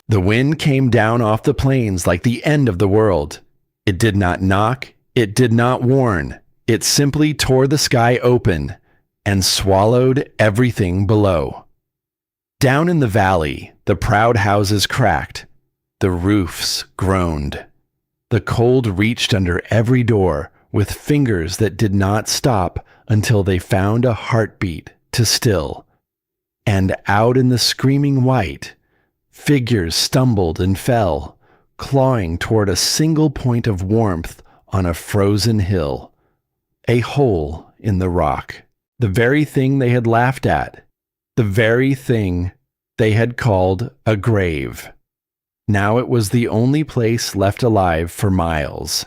The wind came down off the plains like the end of the world. It did not knock, it did not warn. It simply tore the sky open and swallowed everything below. Down in the valley, the proud houses cracked. The roofs groaned. The cold reached under every door with fingers that did not stop until they found a heartbeat to still. And out in the screaming white, figures stumbled and fell, clawing toward a single point of warmth on a frozen hill. A hole in the rock. The very thing they had laughed at. The very thing they had called a grave. Now it was the only place left alive for miles.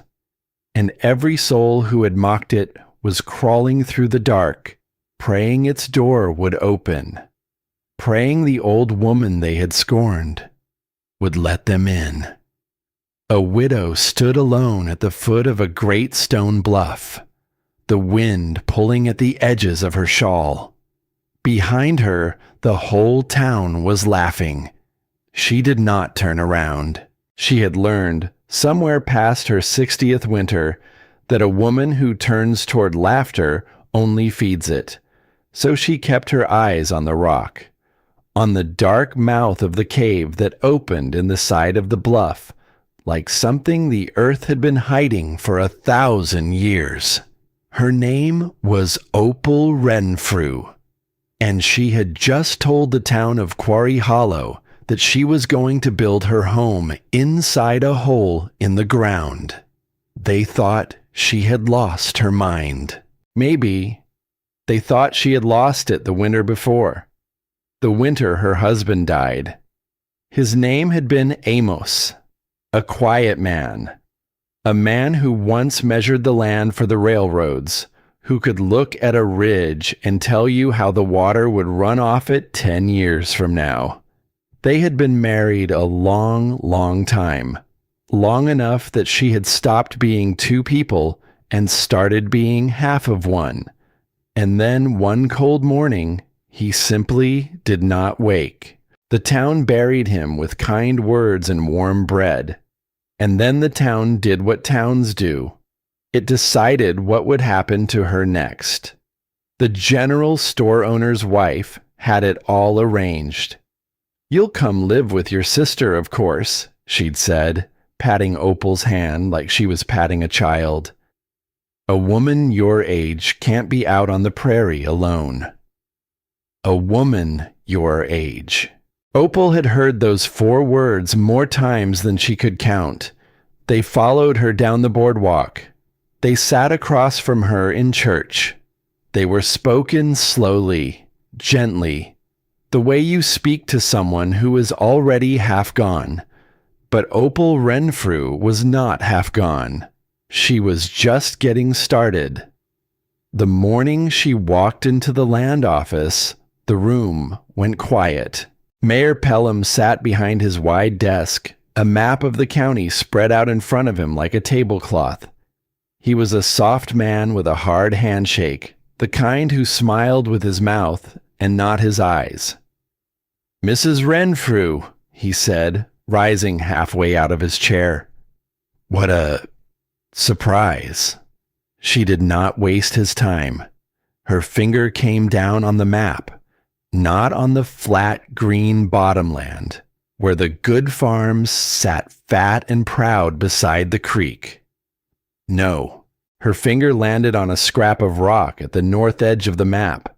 And every soul who had mocked it was crawling through the dark, praying its door would open, praying the old woman they had scorned would let them in. A widow stood alone at the foot of a great stone bluff, the wind pulling at the edges of her shawl. Behind her, the whole town was laughing. She did not turn around. She had learned, somewhere past her 60th winter, that a woman who turns toward laughter only feeds it. So she kept her eyes on the rock, on the dark mouth of the cave that opened in the side of the bluff, like something the earth had been hiding for 1,000 years. Her name was Opal Renfrew, and she had just told the town of Quarry Hollow that she was going to build her home inside a hole in the ground. They thought she had lost her mind. Maybe they thought she had lost it the winter before, the winter her husband died. His name had been Amos, a quiet man, a man who once measured the land for the railroads, who could look at a ridge and tell you how the water would run off it 10 years from now. They had been married a long, long time, long enough that she had stopped being two people and started being half of one. And then one cold morning, he simply did not wake. The town buried him with kind words and warm bread. And then the town did what towns do. It decided what would happen to her next. The general store owner's wife had it all arranged. "You'll come live with your sister, of course," she'd said, patting Opal's hand like she was patting a child. "A woman your age can't be out on the prairie alone." A woman your age. Opal had heard those 4 words more times than she could count. They followed her down the boardwalk. They sat across from her in church. They were spoken slowly, gently, the way you speak to someone who is already half gone. But Opal Renfrew was not half gone. She was just getting started. The morning she walked into the land office, the room went quiet. Mayor Pelham sat behind his wide desk, a map of the county spread out in front of him like a tablecloth. He was a soft man with a hard handshake, the kind who smiled with his mouth and not his eyes. "Mrs. Renfrew," he said, rising halfway out of his chair. What a surprise. She did not waste his time. Her finger came down on the map, not on the flat green bottomland, where the good farms sat fat and proud beside the creek. No, her finger landed on a scrap of rock at the north edge of the map,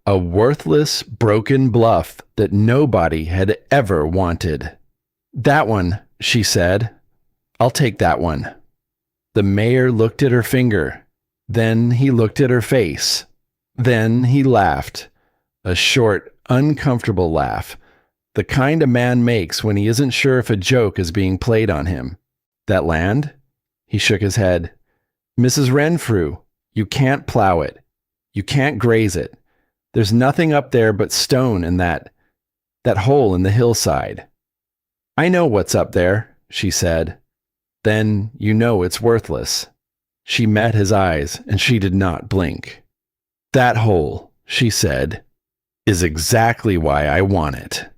a worthless, broken bluff that nobody had ever wanted. "That one," she said. "I'll take that one." The mayor looked at her finger. Then he looked at her face. Then he laughed. A short, uncomfortable laugh. The kind a man makes when he isn't sure if a joke is being played on him. "That land?" He shook his head. "Mrs. Renfrew, you can't plow it. You can't graze it. There's nothing up there but stone and that hole in the hillside." "I know what's up there," she said. "Then you know it's worthless." She met his eyes, and she did not blink. "That hole," she said, "is exactly why I want it."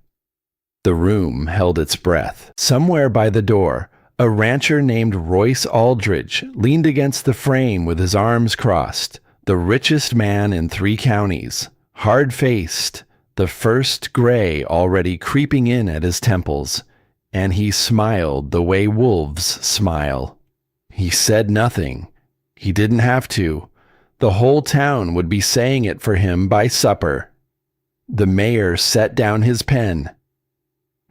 The room held its breath. Somewhere by the door, a rancher named Royce Aldridge leaned against the frame with his arms crossed, the richest man in 3 counties, hard-faced, the first gray already creeping in at his temples, and he smiled the way wolves smile. He said nothing. He didn't have to. The whole town would be saying it for him by supper. The mayor set down his pen.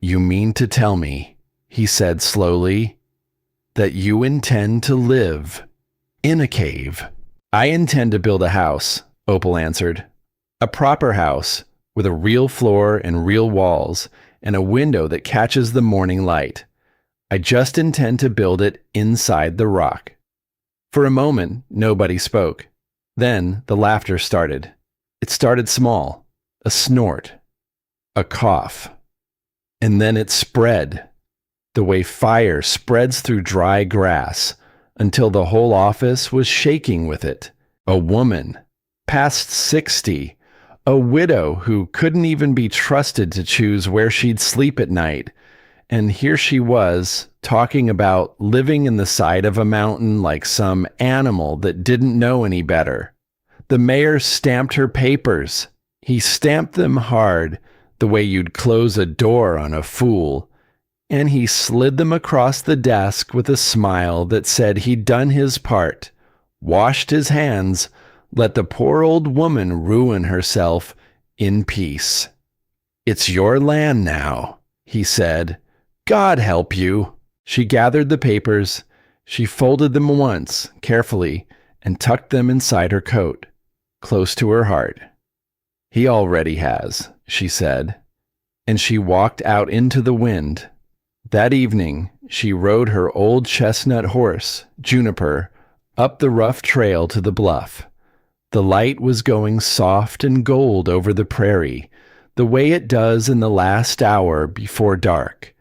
"You mean to tell me," he said slowly, "that you intend to live in a cave?" "I intend to build a house," Opal answered. "A proper house, with a real floor and real walls, and a window that catches the morning light. I just intend to build it inside the rock." For a moment, nobody spoke. Then the laughter started. It started small, a snort, a cough. And then it spread, the way fire spreads through dry grass, until the whole office was shaking with it. A woman, past 60, a widow who couldn't even be trusted to choose where she'd sleep at night. And here she was, talking about living in the side of a mountain like some animal that didn't know any better. The mayor stamped her papers. He stamped them hard, the way you'd close a door on a fool, and he slid them across the desk with a smile that said he'd done his part, washed his hands, let the poor old woman ruin herself in peace. "It's your land now," he said. "God help you." She gathered the papers. She folded them once, carefully, and tucked them inside her coat, close to her heart. "He already has," she said, and she walked out into the wind. That evening, she rode her old chestnut horse, Juniper, up the rough trail to the bluff. The light was going soft and gold over the prairie, the way it does in the last hour before dark.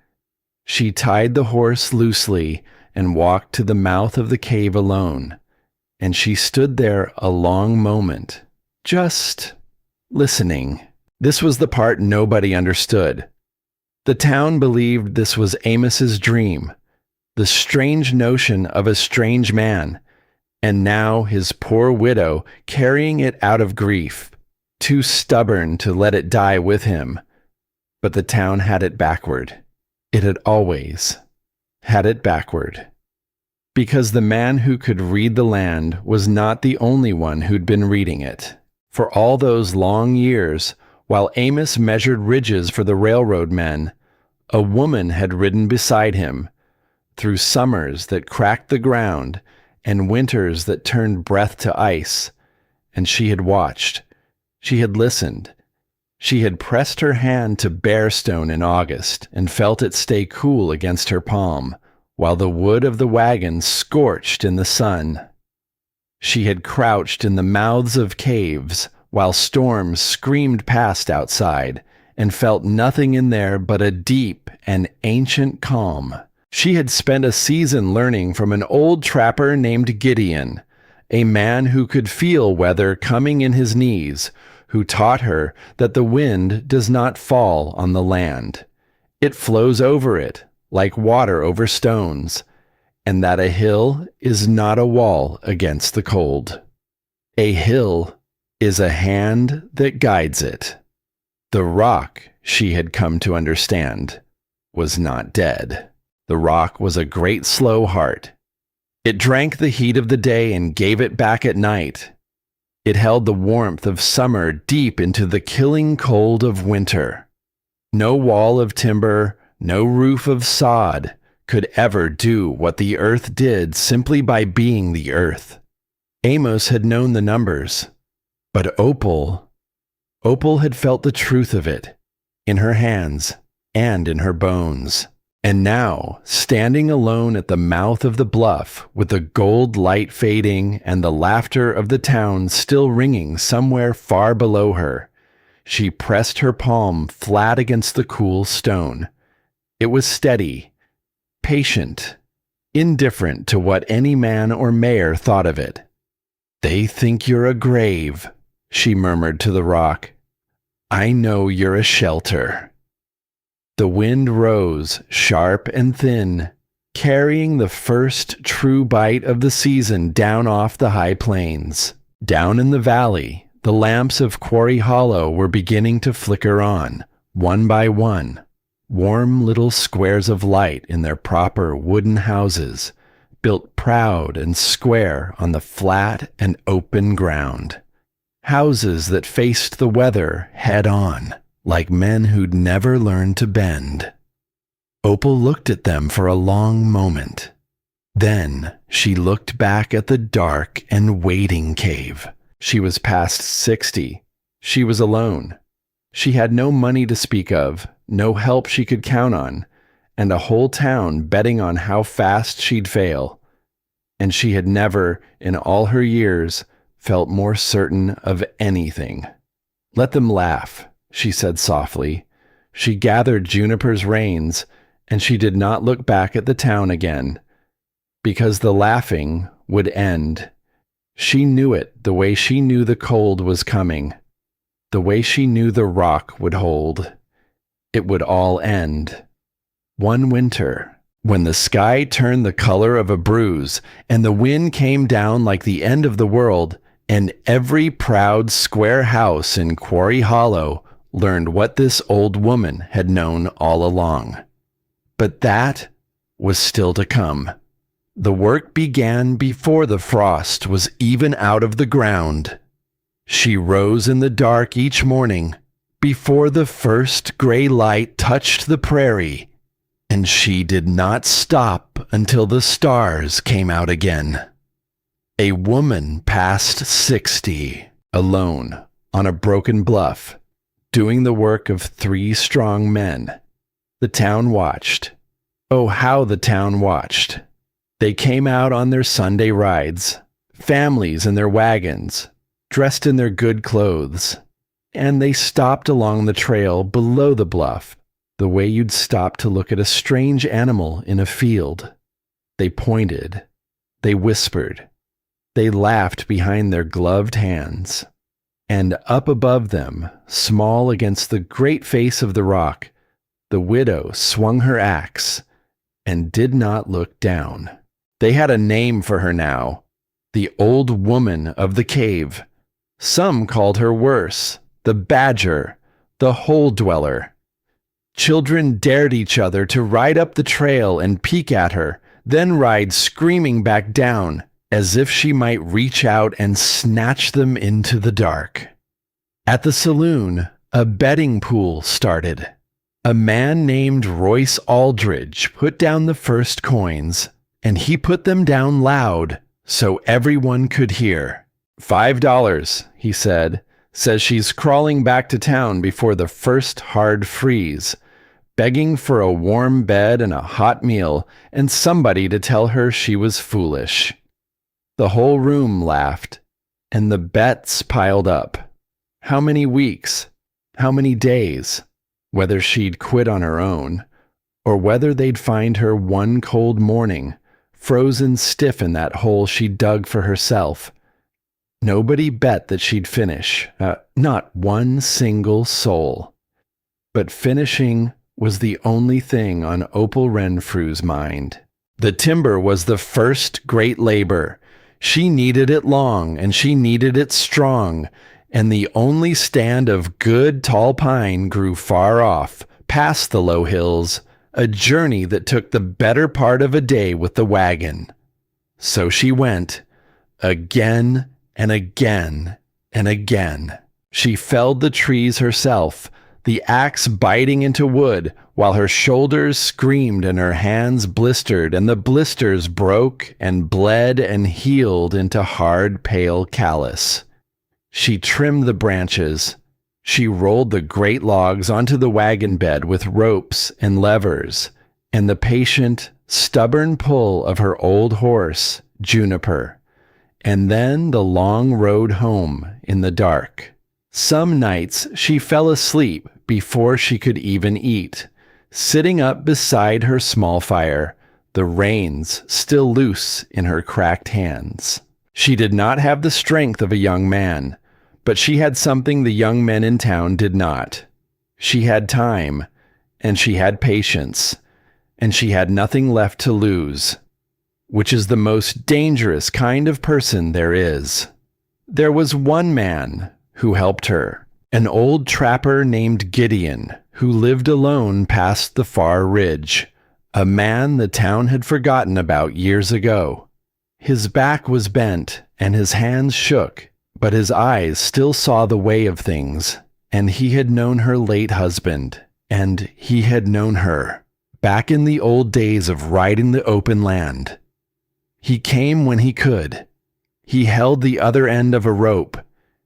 She tied the horse loosely and walked to the mouth of the cave alone, and she stood there a long moment, just listening. This was the part nobody understood. The town believed this was Amos's dream, the strange notion of a strange man, and now his poor widow carrying it out of grief, too stubborn to let it die with him. But the town had it backward. It had always had it backward. Because the man who could read the land was not the only one who'd been reading it. For all those long years, while Amos measured ridges for the railroad men, a woman had ridden beside him, through summers that cracked the ground and winters that turned breath to ice, and she had watched. She had listened. She had pressed her hand to Bearstone in August and felt it stay cool against her palm, while the wood of the wagon scorched in the sun. She had crouched in the mouths of caves while storms screamed past outside, and felt nothing in there but a deep and ancient calm. She had spent a season learning from an old trapper named Gideon, a man who could feel weather coming in his knees, who taught her that the wind does not fall on the land. It flows over it, like water over stones, and that a hill is not a wall against the cold. A hill is a hand that guides it. The rock, she had come to understand, was not dead. The rock was a great slow heart. It drank the heat of the day and gave it back at night. It held the warmth of summer deep into the killing cold of winter. No wall of timber, no roof of sod could ever do what the earth did simply by being the earth. Amos had known the numbers, but Opal had felt the truth of it, in her hands and in her bones. And now, standing alone at the mouth of the bluff, with the gold light fading and the laughter of the town still ringing somewhere far below her, she pressed her palm flat against the cool stone. It was steady, patient, indifferent to what any man or mayor thought of it. "They think you're a grave," she murmured to the rock. "I know you're a shelter." The wind rose, sharp and thin, carrying the first true bite of the season down off the high plains. Down in the valley, the lamps of Quarry Hollow were beginning to flicker on, one by one, warm little squares of light in their proper wooden houses, built proud and square on the flat and open ground. Houses that faced the weather head on, like men who'd never learned to bend. Opal looked at them for a long moment. Then she looked back at the dark and waiting cave. She was past 60. She was alone. She had no money to speak of, no help she could count on, and a whole town betting on how fast she'd fail. And she had never, in all her years, felt more certain of anything. "Let them laugh," she said softly. She gathered Juniper's reins, and she did not look back at the town again, because the laughing would end. She knew it the way she knew the cold was coming, the way she knew the rock would hold. It would all end. One winter, when the sky turned the color of a bruise, and the wind came down like the end of the world, and every proud square house in Quarry Hollow learned what this old woman had known all along. But that was still to come. The work began before the frost was even out of the ground. She rose in the dark each morning, before the first gray light touched the prairie, and she did not stop until the stars came out again. A woman past 60, alone, on a broken bluff, doing the work of 3 strong men. The town watched. Oh, how the town watched. They came out on their Sunday rides, families in their wagons, dressed in their good clothes, and they stopped along the trail below the bluff, the way you'd stop to look at a strange animal in a field. They pointed. They whispered. They laughed behind their gloved hands. And up above them, small against the great face of the rock, the widow swung her axe and did not look down. They had a name for her now, the Old Woman of the Cave. Some called her worse, the Badger, the Hole Dweller. Children dared each other to ride up the trail and peek at her, then ride screaming back down, as if she might reach out and snatch them into the dark. At the saloon, a betting pool started. A man named Royce Aldridge put down the first coins, and he put them down loud so everyone could hear. $5, he said, says she's crawling back to town before the first hard freeze, begging for a warm bed and a hot meal and somebody to tell her she was foolish. The whole room laughed, and the bets piled up. How many weeks? How many days? Whether she'd quit on her own, or whether they'd find her one cold morning, frozen stiff in that hole she dug for herself. Nobody bet that she'd finish, not one single soul. But finishing was the only thing on Opal Renfrew's mind. The timber was the first great labor. She needed it long, and she needed it strong, and the only stand of good tall pine grew far off, past the low hills, a journey that took the better part of a day with the wagon. So she went, again and again and again. She felled the trees herself, the axe biting into wood, while her shoulders screamed and her hands blistered, and the blisters broke and bled and healed into hard, pale callus. She trimmed the branches. She rolled the great logs onto the wagon bed with ropes and levers, and the patient, stubborn pull of her old horse, Juniper, and then the long road home in the dark. Some nights she fell asleep before she could even eat, sitting up beside her small fire, the reins still loose in her cracked hands. She did not have the strength of a young man, but she had something the young men in town did not. She had time, and she had patience, and she had nothing left to lose, which is the most dangerous kind of person there is. There was one man who helped her, an old trapper named Gideon, who lived alone past the far ridge, a man the town had forgotten about years ago. His back was bent and his hands shook, but his eyes still saw the way of things, and he had known her late husband, and he had known her, back in the old days of riding the open land. He came when he could. He held the other end of a rope.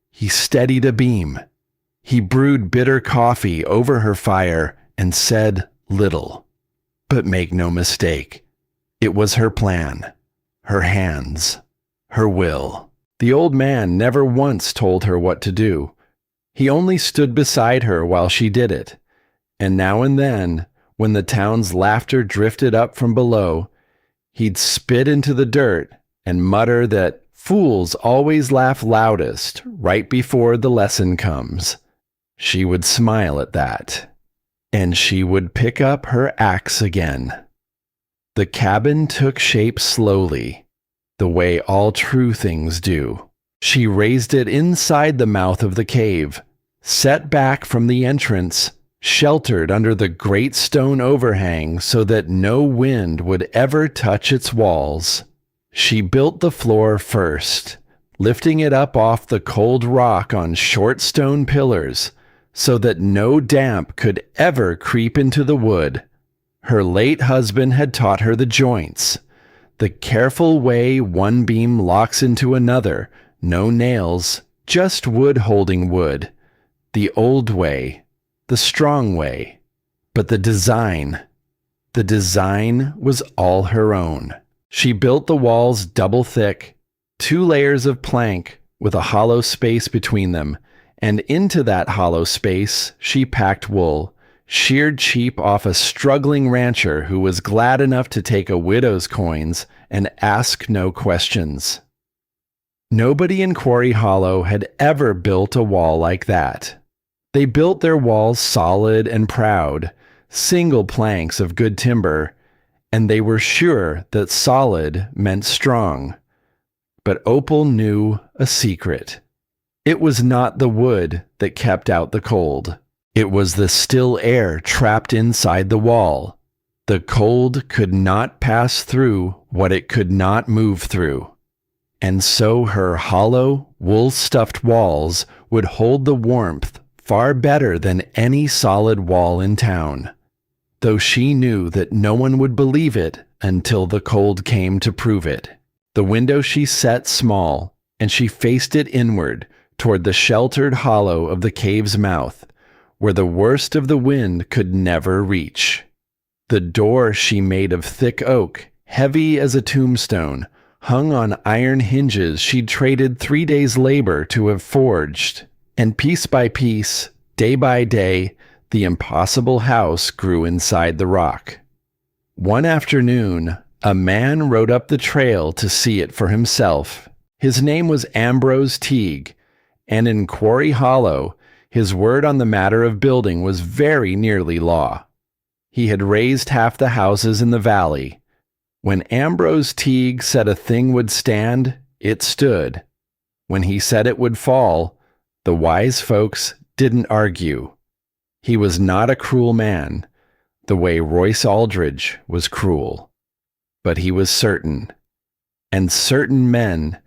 He steadied a beam. He brewed bitter coffee over her fire and said little. But make no mistake, it was her plan, her hands, her will. The old man never once told her what to do. He only stood beside her while she did it. And now and then, when the town's laughter drifted up from below, he'd spit into the dirt and mutter that fools always laugh loudest right before the lesson comes. She would smile at that, and she would pick up her axe again. The cabin took shape slowly, the way all true things do. She raised it inside the mouth of the cave, set back from the entrance, sheltered under the great stone overhang so that no wind would ever touch its walls. She built the floor first, lifting it up off the cold rock on short stone pillars so that no damp could ever creep into the wood. Her late husband had taught her the joints, the careful way one beam locks into another, no nails, just wood holding wood, the old way, the strong way. But the design was all her own. She built the walls double thick, 2 layers of plank with a hollow space between them, and into that hollow space she packed wool, sheared cheap off a struggling rancher who was glad enough to take a widow's coins and ask no questions. Nobody in Quarry Hollow had ever built a wall like that. They built their walls solid and proud, single planks of good timber, and they were sure that solid meant strong. But Opal knew a secret. It was not the wood that kept out the cold. It was the still air trapped inside the wall. The cold could not pass through what it could not move through. And so her hollow, wool-stuffed walls would hold the warmth far better than any solid wall in town, though she knew that no one would believe it until the cold came to prove it. The window she set small, and she faced it inward toward the sheltered hollow of the cave's mouth, where the worst of the wind could never reach. The door she made of thick oak, heavy as a tombstone, hung on iron hinges she'd traded 3 days' labor to have forged, and piece by piece, day by day, the impossible house grew inside the rock. One afternoon, a man rode up the trail to see it for himself. His name was Ambrose Teague, and in Quarry Hollow, his word on the matter of building was very nearly law. He had raised half the houses in the valley. When Ambrose Teague said a thing would stand, it stood. When he said it would fall, the wise folks didn't argue. He was not a cruel man, the way Royce Aldridge was cruel. But he was certain, and certain men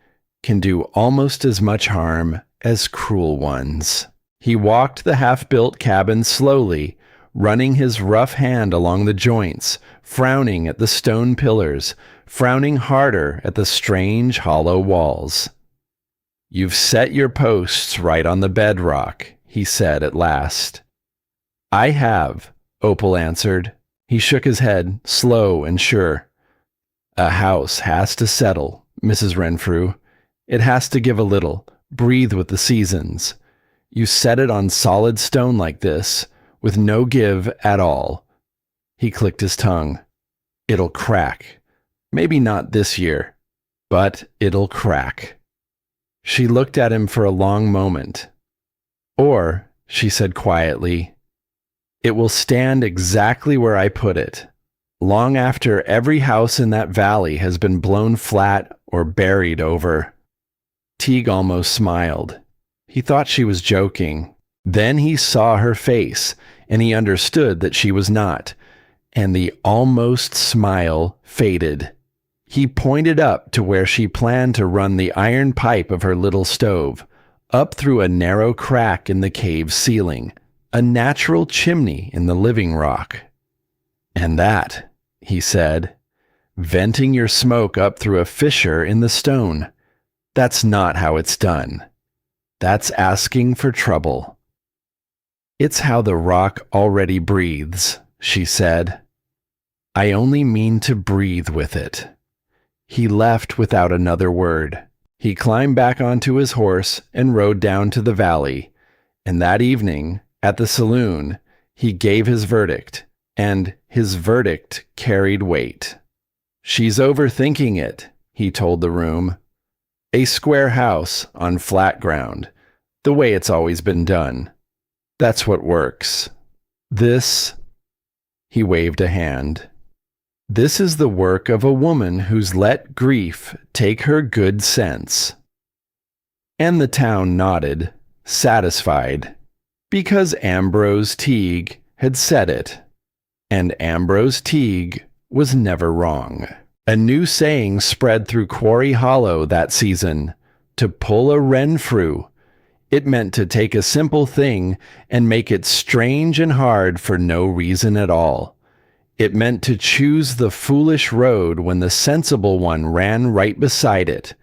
can do almost as much harm as cruel ones. He walked the half-built cabin slowly, running his rough hand along the joints, frowning at the stone pillars, frowning harder at the strange hollow walls. "You've set your posts right on the bedrock," he said at last. "I have," Opal answered. He shook his head, slow and sure. "A house has to settle, Mrs. Renfrew. It has to give a little, breathe with the seasons. You set it on solid stone like this, with no give at all." He clicked his tongue. "It'll crack. Maybe not this year, but it'll crack." She looked at him for a long moment. "Or," she said quietly, It will stand exactly where I put it, long after every house in that valley has been blown flat or buried over." Teague almost smiled. He thought she was joking. Then he saw her face, and he understood that she was not, and the almost smile faded. He pointed up to where she planned to run the iron pipe of her little stove, up through a narrow crack in the cave ceiling, a natural chimney in the living rock. "And that," he said, "venting your smoke up through a fissure in the stone. That's not how it's done. That's asking for trouble." "It's how the rock already breathes," she said. "I only mean to breathe with it." He left without another word. He climbed back onto his horse and rode down to the valley. And that evening, at the saloon, he gave his verdict, and his verdict carried weight. "She's overthinking it," he told the room. "A square house on flat ground, the way it's always been done. That's what works. This," he waved a hand, "this is the work of a woman who's let grief take her good sense." And the town nodded, satisfied, because Ambrose Teague had said it. And Ambrose Teague was never wrong. A new saying spread through Quarry Hollow that season: to pull a Renfrew. It meant to take a simple thing and make it strange and hard for no reason at all. It meant to choose the foolish road when the sensible one ran right beside it.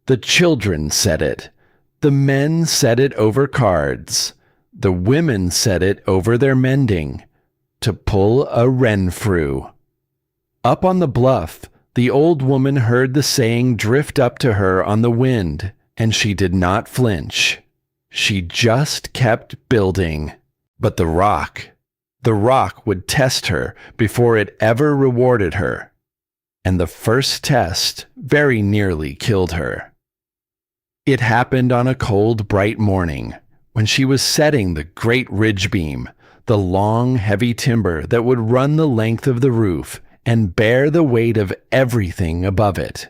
The children said it. The men said it over cards. The women said it over their mending. To pull a Renfrew. Up on the bluff, the old woman heard the saying drift up to her on the wind, and she did not flinch. She just kept building. But the rock would test her before it ever rewarded her. And the first test very nearly killed her. It happened on a cold, bright morning, when she was setting the great ridge beam, the long, heavy timber that would run the length of the roof and bear the weight of everything above it.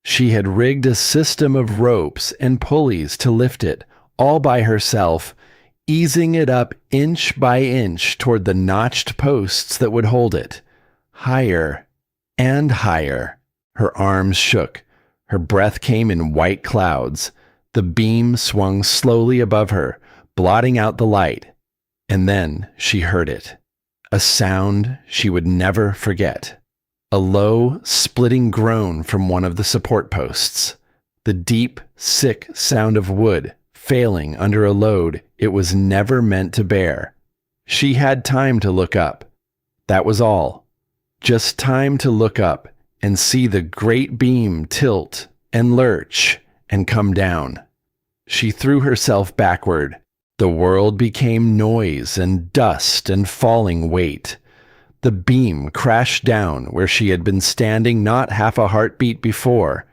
She had rigged a system of ropes and pulleys to lift it, all by herself, easing it up inch by inch toward the notched posts that would hold it. Higher and higher. Her arms shook. Her breath came in white clouds. The beam swung slowly above her, blotting out the light. And then she heard it. A sound she would never forget. A low, splitting groan from one of the support posts. The deep, sick sound of wood failing under a load it was never meant to bear. She had time to look up. That was all. Just time to look up and see the great beam tilt and lurch and come down. She threw herself backward. The world became noise and dust and falling weight. The beam crashed down where she had been standing not half a heartbeat before,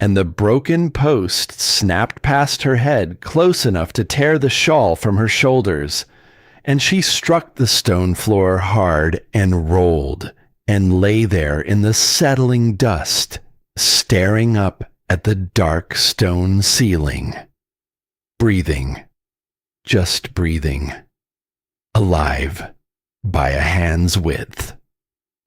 and the broken post snapped past her head close enough to tear the shawl from her shoulders, and she struck the stone floor hard and rolled, and lay there in the settling dust, staring up at the dark stone ceiling. Breathing. Just breathing. Alive. By a hand's width.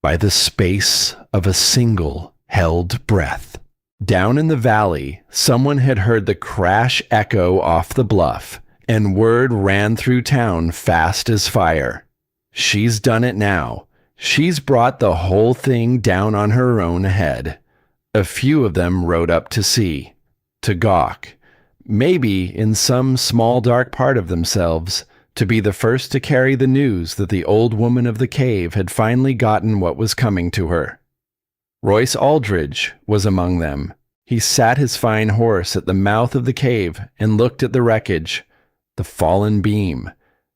By the space of a single held breath. Down in the valley, someone had heard the crash echo off the bluff, and word ran through town fast as fire. She's done it now. She's brought the whole thing down on her own head. A few of them rode up to see, to gawk, maybe in some small dark part of themselves, to be the first to carry the news that the old woman of the cave had finally gotten what was coming to her. Royce Aldridge was among them. He sat his fine horse at the mouth of the cave and looked at the wreckage, the fallen beam,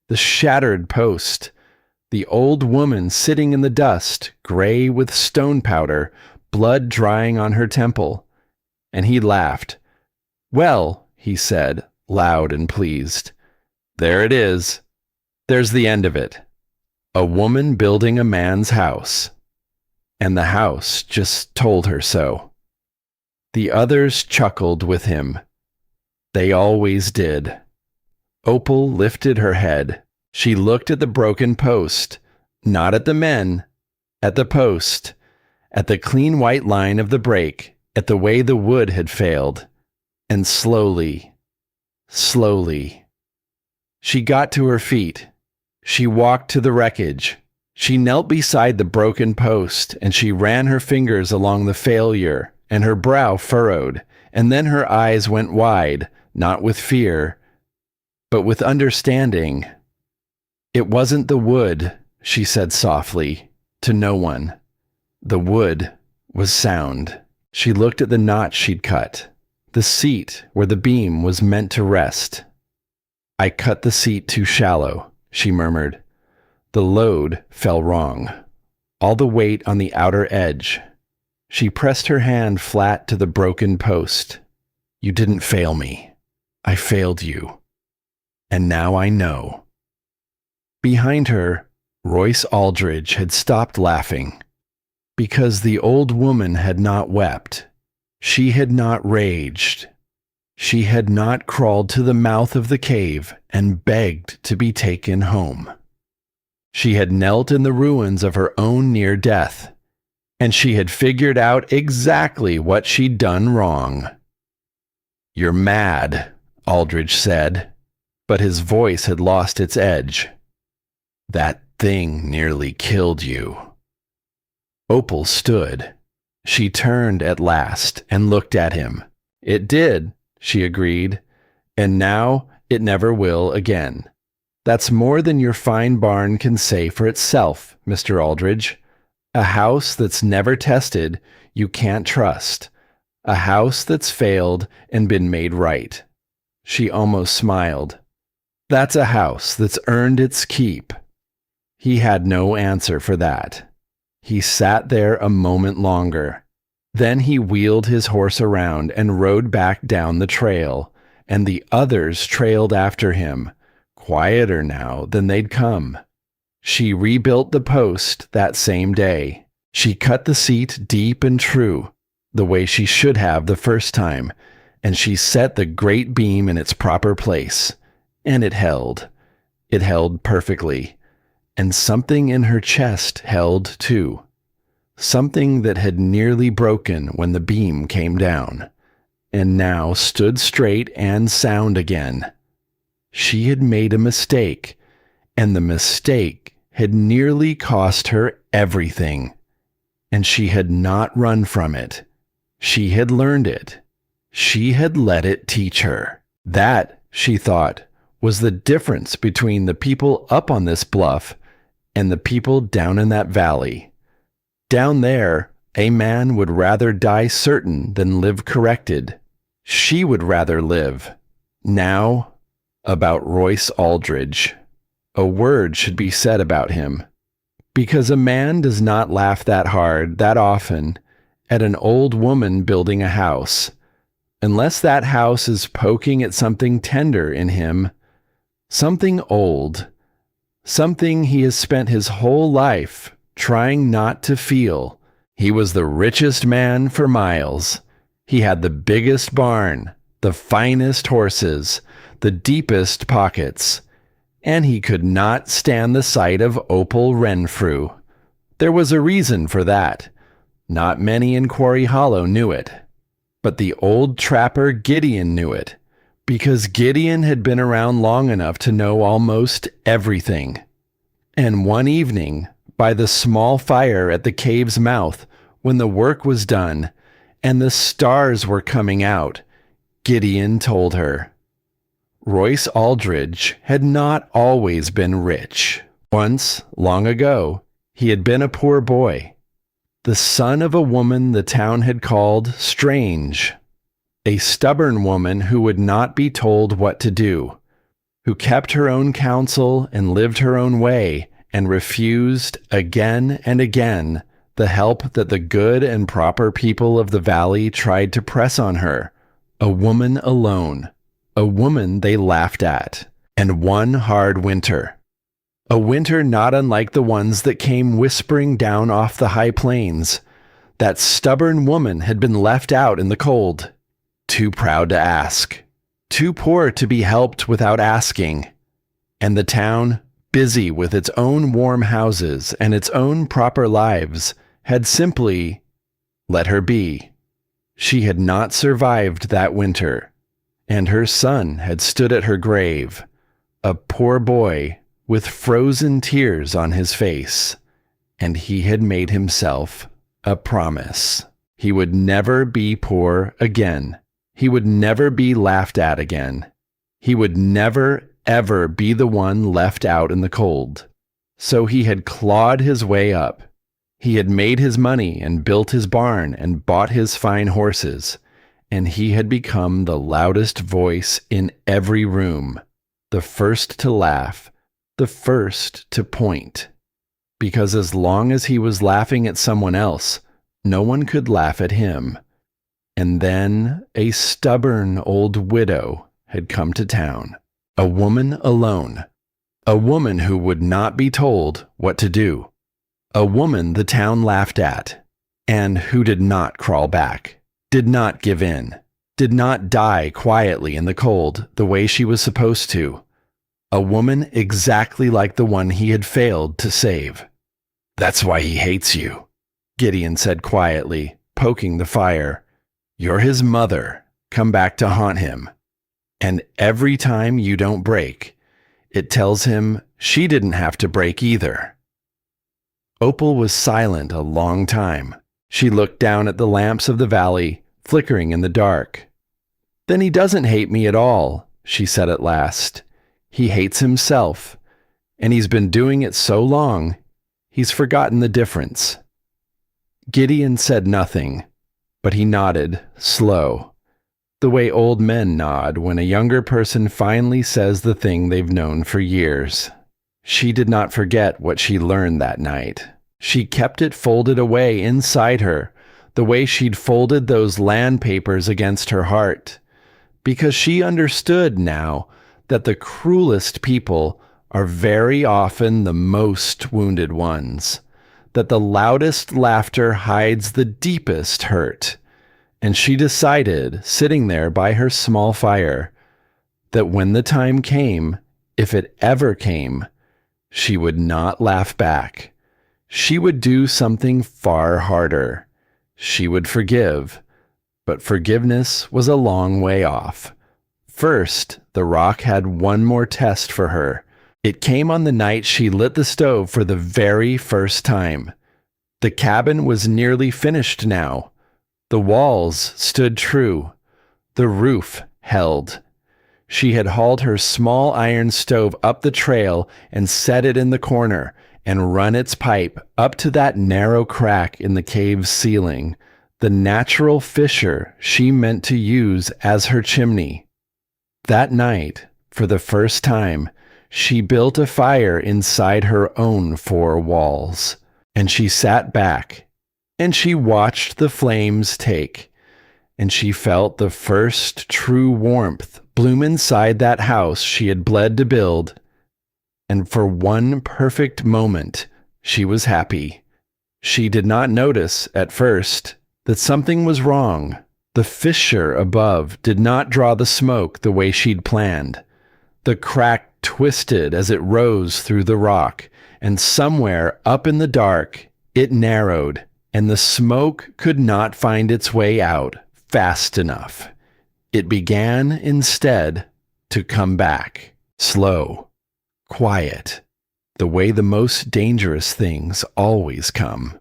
the shattered post, the old woman sitting in the dust, gray with stone powder, blood drying on her temple. And he laughed. "Well," he said, loud and pleased, "there it is. There's the end of it. A woman building a man's house. And the house just told her so. The others chuckled with him. They always did. Opal lifted her head. She looked at the broken post, not at the men, at the post, at the clean white line of the break, at the way the wood had failed, and slowly, she got to her feet. She walked to the wreckage. She knelt beside the broken post, and she ran her fingers along the failure, and her brow furrowed, and then her eyes went wide, not with fear, but with understanding. It wasn't the wood, she said softly, to no one. The wood was sound. She looked at the notch she'd cut, the seat where the beam was meant to rest. I cut the seat too shallow, she murmured. The load fell wrong. All the weight on the outer edge. She pressed her hand flat to the broken post. You didn't fail me. I failed you. And now I know. Behind her, Royce Aldridge had stopped laughing. Because the old woman had not wept. She had not raged. She had not crawled to the mouth of the cave and begged to be taken home. She had knelt in the ruins of her own near death, and she had figured out exactly what she'd done wrong. You're mad, Aldridge said, but his voice had lost its edge. That thing nearly killed you. Opal stood. She turned at last and looked at him. It did, she agreed, and now it never will again. That's more than your fine barn can say for itself, Mr. Aldridge. A house that's never tested, you can't trust. A house that's failed and been made right. She almost smiled. That's a house that's earned its keep. He had no answer for that. He sat there a moment longer. Then he wheeled his horse around and rode back down the trail, and the others trailed after him, quieter now than they'd come. She rebuilt the post that same day. She cut the seat deep and true, the way she should have the first time, and she set the great beam in its proper place. And it held. It held perfectly. And something in her chest held too. Something that had nearly broken when the beam came down, and now stood straight and sound again. She had made a mistake, and the mistake had nearly cost her everything. And she had not run from it. She had learned it. She had let it teach her. That, she thought, was the difference between the people up on this bluff and the people down in that valley. Down there, a man would rather die certain than live corrected. She would rather live. Now, about Royce Aldridge. A word should be said about him. Because a man does not laugh that hard, that often, at an old woman building a house, unless that house is poking at something tender in him, something old, something he has spent his whole life trying not to feel. He was the richest man for miles. He had the biggest barn, the finest horses, the deepest pockets, and he could not stand the sight of Opal Renfrew. There was a reason for that. Not many in Quarry Hollow knew it. But the old trapper Gideon knew it, because Gideon had been around long enough to know almost everything. And one evening, by the small fire at the cave's mouth, when the work was done, and the stars were coming out, Gideon told her. Royce Aldridge had not always been rich. Once, long ago, he had been a poor boy, the son of a woman the town had called strange, a stubborn woman who would not be told what to do, who kept her own counsel and lived her own way and refused again and again the help that the good and proper people of the valley tried to press on her, a woman alone, a woman they laughed at. And one hard winter, A winter not unlike the ones that came whispering down off the high plains. That stubborn woman had been left out in the cold. Too proud to ask. Too poor to be helped without asking. And the town, busy with its own warm houses and its own proper lives, had simply let her be. She had not survived that winter, and her son had stood at her grave, a poor boy with frozen tears on his face, and he had made himself a promise. He would never be poor again. He would never be laughed at again. He would never, ever be the one left out in the cold. So he had clawed his way up. He had made his money and built his barn and bought his fine horses, and he had become the loudest voice in every room, the first to laugh, the first to point. Because as long as he was laughing at someone else, no one could laugh at him. And then a stubborn old widow had come to town, a woman alone, a woman who would not be told what to do, a woman the town laughed at, and who did not crawl back, did not give in, did not die quietly in the cold the way she was supposed to, a woman exactly like the one he had failed to save. "That's why he hates you," Gideon said quietly, poking the fire. "You're his mother, come back to haunt him. And every time you don't break, it tells him she didn't have to break either." Opal was silent a long time. She looked down at the lamps of the valley, flickering in the dark. "Then he doesn't hate me at all," she said at last. "He hates himself, and he's been doing it so long, he's forgotten the difference." Gideon said nothing, but he nodded, slow, the way old men nod when a younger person finally says the thing they've known for years. She did not forget what she learned that night. She kept it folded away inside her, the way she'd folded those land papers against her heart, because she understood now that the cruelest people are very often the most wounded ones, that the loudest laughter hides the deepest hurt. And she decided, sitting there by her small fire, that when the time came, if it ever came, she would not laugh back. She would do something far harder. She would forgive, but forgiveness was a long way off. First, the rock had one more test for her. It came on the night she lit the stove for the very first time. The cabin was nearly finished now. The walls stood true. The roof held. She had hauled her small iron stove up the trail and set it in the corner and run its pipe up to that narrow crack in the cave's ceiling, the natural fissure she meant to use as her chimney. That night, for the first time, she built a fire inside her own four walls, and she sat back, and she watched the flames take, and she felt the first true warmth bloom inside that house she had bled to build. And for one perfect moment, she was happy. She did not notice, at first, that something was wrong. The fissure above did not draw the smoke the way she'd planned. The crack twisted as it rose through the rock, and somewhere up in the dark, it narrowed, and the smoke could not find its way out fast enough. It began, instead, to come back, slow, quiet, the way the most dangerous things always come.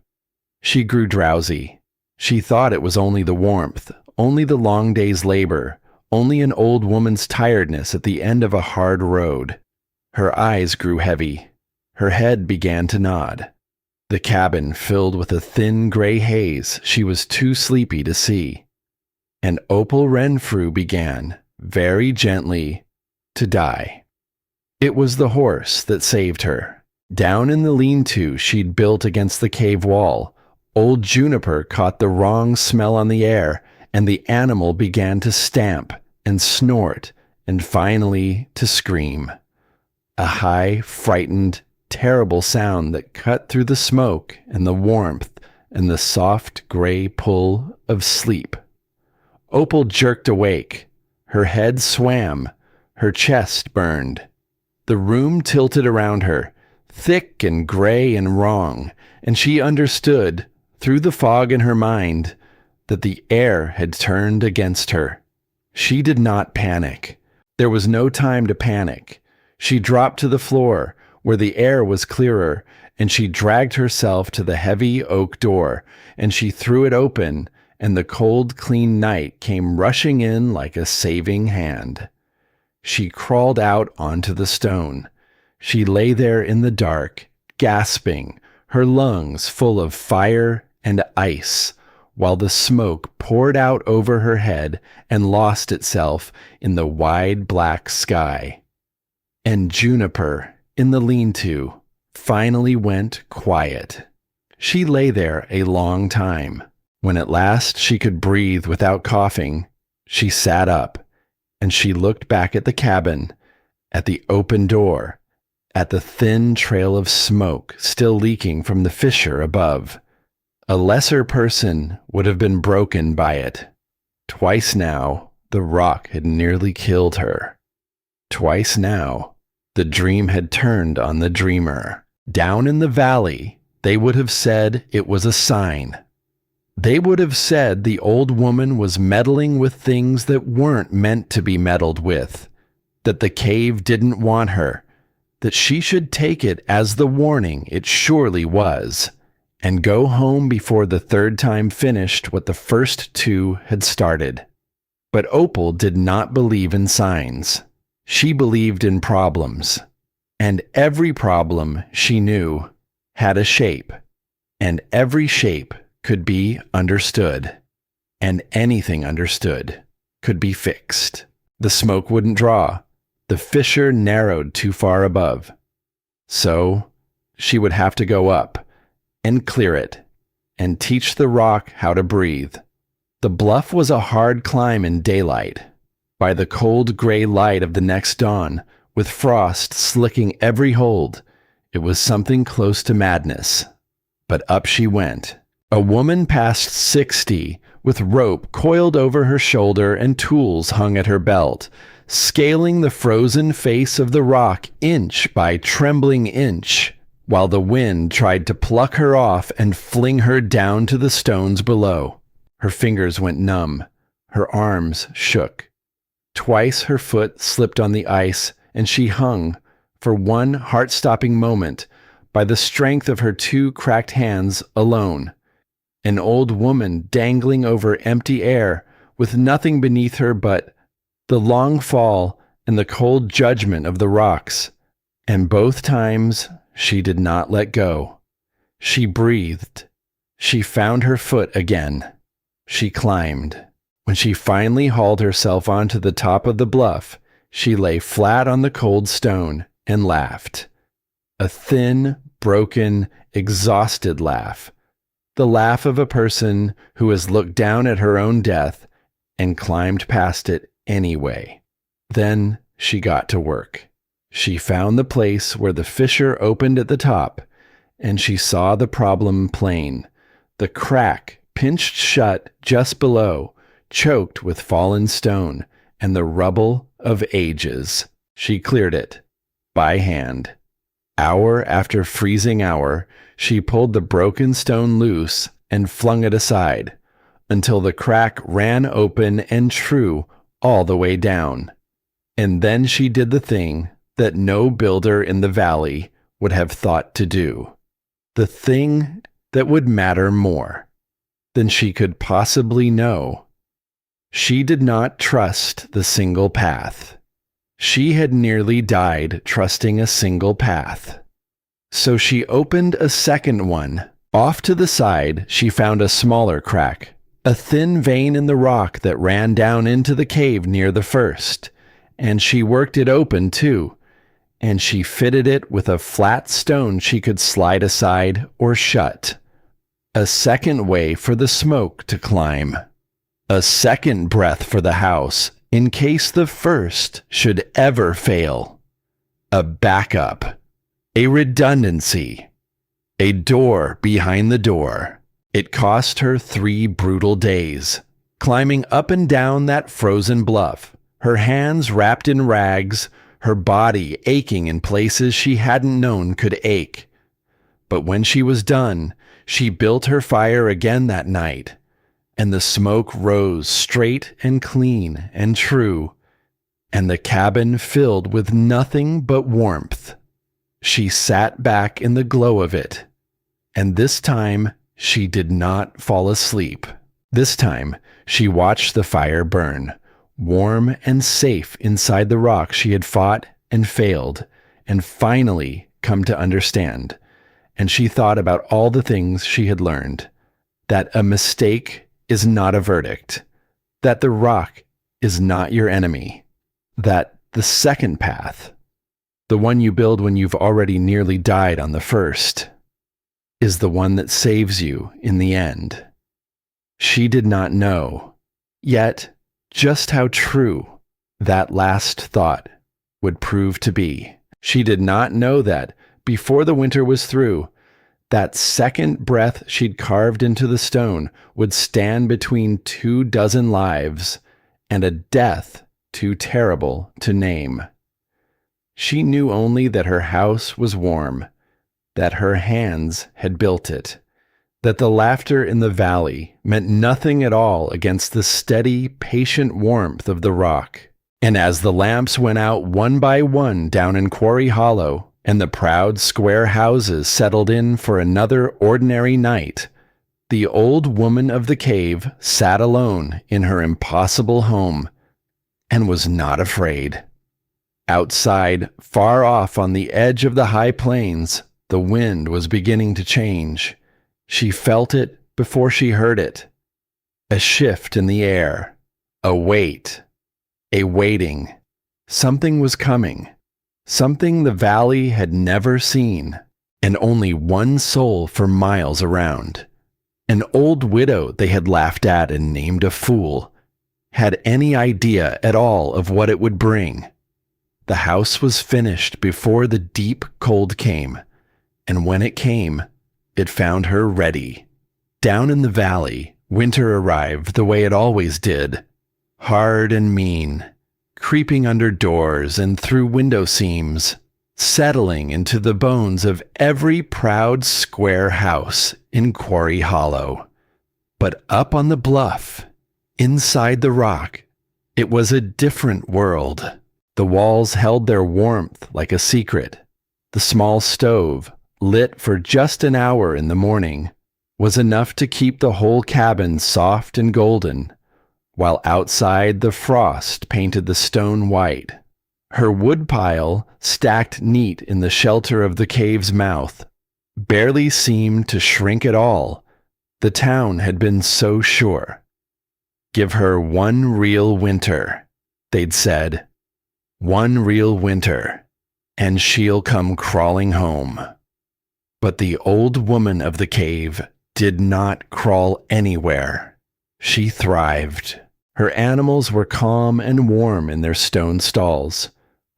She grew drowsy. She thought it was only the warmth, only the long day's labor, only an old woman's tiredness at the end of a hard road. Her eyes grew heavy. Her head began to nod. The cabin filled with a thin gray haze she was too sleepy to see. And Opal Renfrew began, very gently, to die. It was the horse that saved her. Down in the lean-to she'd built against the cave wall, old Juniper caught the wrong smell on the air, and the animal began to stamp and snort and finally to scream. A high, frightened, terrible sound that cut through the smoke and the warmth and the soft gray pull of sleep. Opal jerked awake. Her head swam. Her chest burned. The room tilted around her, thick and gray and wrong, and she understood, through the fog in her mind, that the air had turned against her. She did not panic. There was no time to panic. She dropped to the floor, where the air was clearer, and she dragged herself to the heavy oak door, and she threw it open, and the cold, clean night came rushing in like a saving hand. She crawled out onto the stone. She lay there in the dark, gasping, her lungs full of fire and ice, while the smoke poured out over her head and lost itself in the wide black sky. And Juniper, in the lean-to, finally went quiet. She lay there a long time. When at last she could breathe without coughing, she sat up, and she looked back at the cabin, at the open door, at the thin trail of smoke still leaking from the fissure above. A lesser person would have been broken by it. Twice now, the rock had nearly killed her. Twice now, the dream had turned on the dreamer. Down in the valley, they would have said it was a sign. They would have said the old woman was meddling with things that weren't meant to be meddled with, that the cave didn't want her, that she should take it as the warning it surely was, and go home before the third time finished what the first two had started. But Opal did not believe in signs. She believed in problems, and every problem, she knew, had a shape, and every shape could be understood, and anything understood could be fixed. The smoke wouldn't draw. The fissure narrowed too far above. So she would have to go up and clear it and teach the rock how to breathe. The bluff was a hard climb in daylight. By the cold gray light of the next dawn, with frost slicking every hold, it was something close to madness. But up she went. A woman past 60, with rope coiled over her shoulder and tools hung at her belt, scaling the frozen face of the rock inch by trembling inch, while the wind tried to pluck her off and fling her down to the stones below. Her fingers went numb. Her arms shook. Twice her foot slipped on the ice, and she hung, for one heart-stopping moment, by the strength of her two cracked hands alone. An old woman dangling over empty air, with nothing beneath her but the long fall and the cold judgment of the rocks. And both times she did not let go. She breathed. She found her foot again. She climbed. When she finally hauled herself onto the top of the bluff, she lay flat on the cold stone and laughed. A thin, broken, exhausted laugh. The laugh of a person who has looked down at her own death and climbed past it anyway. Then she got to work. She found the place where the fissure opened at the top, and she saw the problem plain. The crack pinched shut just below, choked with fallen stone and the rubble of ages. She cleared it by hand. Hour after freezing hour, she pulled the broken stone loose and flung it aside, until the crack ran open and true all the way down. And then she did the thing that no builder in the valley would have thought to do. The thing that would matter more than she could possibly know. She did not trust the single path. She had nearly died trusting a single path. So she opened a second one. Off to the side, she found a smaller crack, a thin vein in the rock that ran down into the cave near the first, and she worked it open too, and she fitted it with a flat stone she could slide aside or shut. A second way for the smoke to climb. A second breath for the house, in case the first should ever fail. A backup. a redundancy, a door behind the door. It cost her 3 brutal days, climbing up and down that frozen bluff, her hands wrapped in rags, her body aching in places she hadn't known could ache. But when she was done, she built her fire again that night, and the smoke rose straight and clean and true, and the cabin filled with nothing but warmth. She sat back in the glow of it, and this time she did not fall asleep. This time she watched the fire burn, warm and safe inside the rock she had fought and failed, and finally come to understand. And she thought about all the things she had learned, that a mistake is not a verdict, that the rock is not your enemy, that the second path, the one you build when you've already nearly died on the first, is the one that saves you in the end. She did not know, yet, just how true that last thought would prove to be. She did not know that, before the winter was through, that second breath she'd carved into the stone would stand between 24 lives and a death too terrible to name. She knew only that her house was warm, that her hands had built it, that the laughter in the valley meant nothing at all against the steady, patient warmth of the rock. And as the lamps went out one by one down in Quarry Hollow, and the proud square houses settled in for another ordinary night, the old woman of the cave sat alone in her impossible home and was not afraid. Outside, far off on the edge of the high plains, the wind was beginning to change. She felt it before she heard it. A shift in the air, a wait, a waiting. Something was coming, something the valley had never seen, and only one soul for miles around. An old widow they had laughed at and named a fool had any idea at all of what it would bring. The house was finished before the deep cold came, and when it came, it found her ready. Down in the valley, winter arrived the way it always did, hard and mean, creeping under doors and through window seams, settling into the bones of every proud square house in Quarry Hollow. But up on the bluff, inside the rock, it was a different world. The walls held their warmth like a secret. The small stove, lit for just an hour in the morning, was enough to keep the whole cabin soft and golden, while outside the frost painted the stone white. Her woodpile, stacked neat in the shelter of the cave's mouth, barely seemed to shrink at all. The town had been so sure. Give her one real winter, they'd said. One real winter, and she'll come crawling home. But the old woman of the cave did not crawl anywhere. She thrived. Her animals were calm and warm in their stone stalls.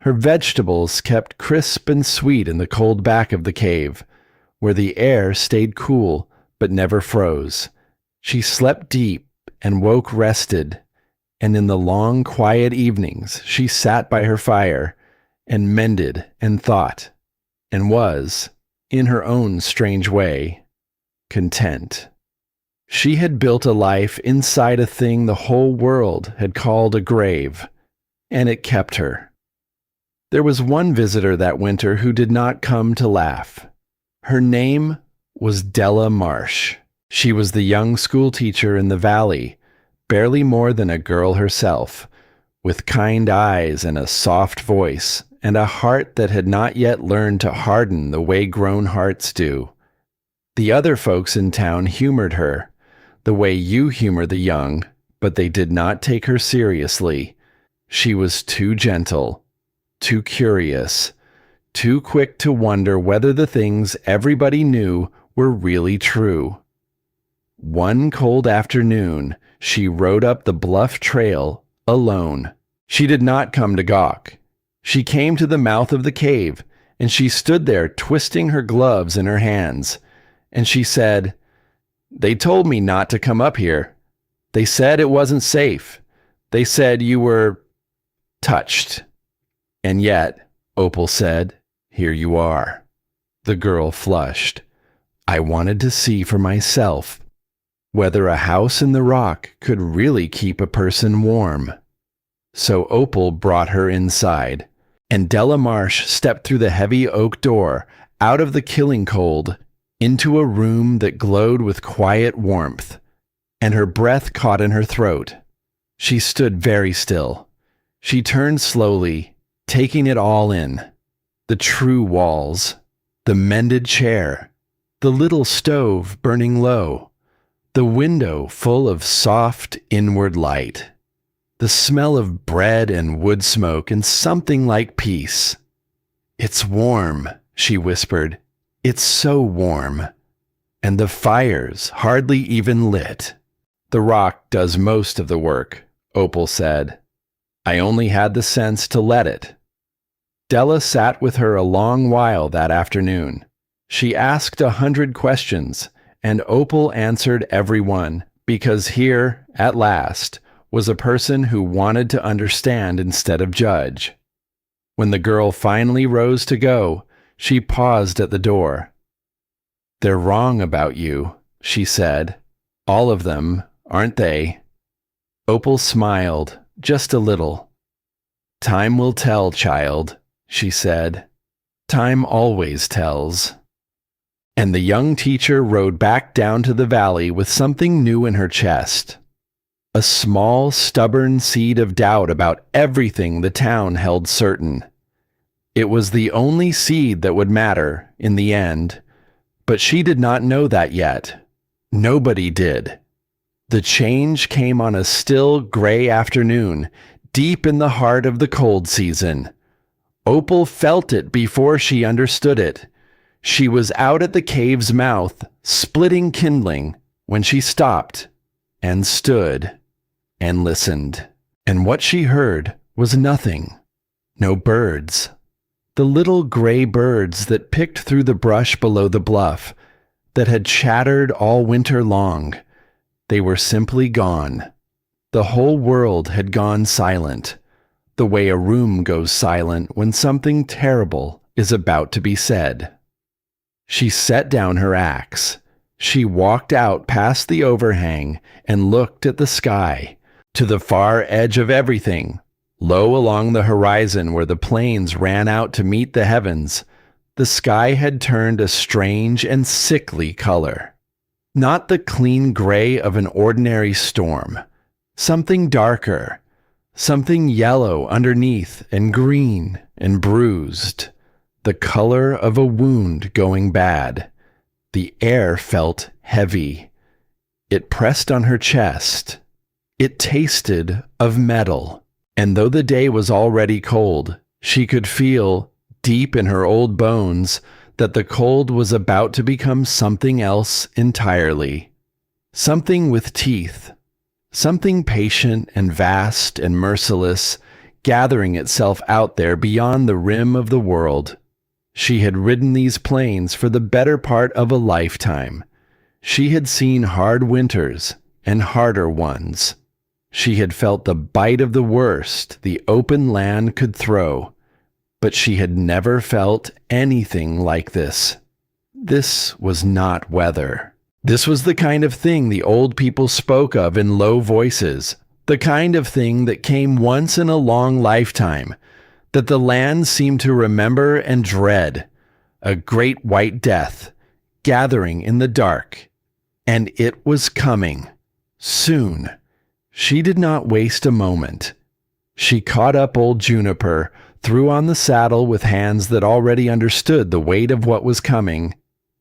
Her vegetables kept crisp and sweet in the cold back of the cave, where the air stayed cool but never froze. She slept deep and woke rested, and in the long, quiet evenings she sat by her fire and mended and thought, and was, in her own strange way, content. She had built a life inside a thing the whole world had called a grave, and it kept her. There was one visitor that winter who did not come to laugh. Her name was Della Marsh. She was the young schoolteacher in the valley, barely more than a girl herself, with kind eyes and a soft voice, and a heart that had not yet learned to harden the way grown hearts do. The other folks in town humored her, the way you humor the young, but they did not take her seriously. She was too gentle, too curious, too quick to wonder whether the things everybody knew were really true. One cold afternoon, she rode up the bluff trail alone. She did not come to gawk. She came to the mouth of the cave and she stood there twisting her gloves in her hands, and she said, "They told me not to come up here. They said it wasn't safe. They said you were touched. And yet," Opal said, "here you are." The girl flushed. "I wanted to see for myself whether a house in the rock could really keep a person warm." So Opal brought her inside, and Della Marsh stepped through the heavy oak door, out of the killing cold, into a room that glowed with quiet warmth, and her breath caught in her throat. She stood very still. She turned slowly, taking it all in. The true walls, the mended chair, the little stove burning low, the window full of soft inward light, the smell of bread and wood smoke and something like peace. "It's warm," she whispered. "It's so warm. And the fire's hardly even lit." "The rock does most of the work," Opal said. "I only had the sense to let it." Della sat with her a long while that afternoon. She asked 100 questions, and Opal answered every one, because here, at last, was a person who wanted to understand instead of judge. When the girl finally rose to go, she paused at the door. "They're wrong about you," she said. "All of them, aren't they?" Opal smiled, just a little. "Time will tell, child," she said. "Time always tells." And the young teacher rode back down to the valley with something new in her chest. A small, stubborn seed of doubt about everything the town held certain. It was the only seed that would matter in the end, but she did not know that yet. Nobody did. The change came on a still, gray afternoon, deep in the heart of the cold season. Opal felt it before she understood it. She was out at the cave's mouth, splitting kindling, when she stopped and stood and listened. And what she heard was nothing. No birds. The little gray birds that picked through the brush below the bluff, that had chattered all winter long. They were simply gone. The whole world had gone silent, the way a room goes silent when something terrible is about to be said. She set down her axe. She walked out past the overhang and looked at the sky, to the far edge of everything, low along the horizon where the plains ran out to meet the heavens. The sky had turned a strange and sickly color. Not the clean gray of an ordinary storm. Something darker. Something yellow underneath and green and bruised. The color of a wound going bad. The air felt heavy. It pressed on her chest. It tasted of metal. And though the day was already cold, she could feel, deep in her old bones, that the cold was about to become something else entirely. Something with teeth. Something patient and vast and merciless, gathering itself out there beyond the rim of the world. She had ridden these plains for the better part of a lifetime. She had seen hard winters and harder ones. She had felt the bite of the worst the open land could throw, but she had never felt anything like this. This was not weather. This was the kind of thing the old people spoke of in low voices, the kind of thing that came once in a long lifetime, that the land seemed to remember and dread, a great white death, gathering in the dark. And it was coming, soon. She did not waste a moment. She caught up old Juniper, threw on the saddle with hands that already understood the weight of what was coming,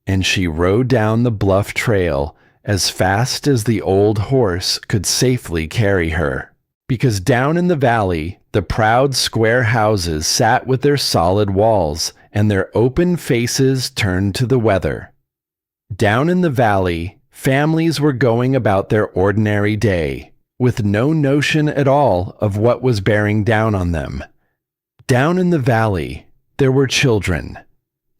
and she rode down the bluff trail as fast as the old horse could safely carry her. Because down in the valley, the proud square houses sat with their solid walls and their open faces turned to the weather. Down in the valley, families were going about their ordinary day, with no notion at all of what was bearing down on them. Down in the valley, there were children,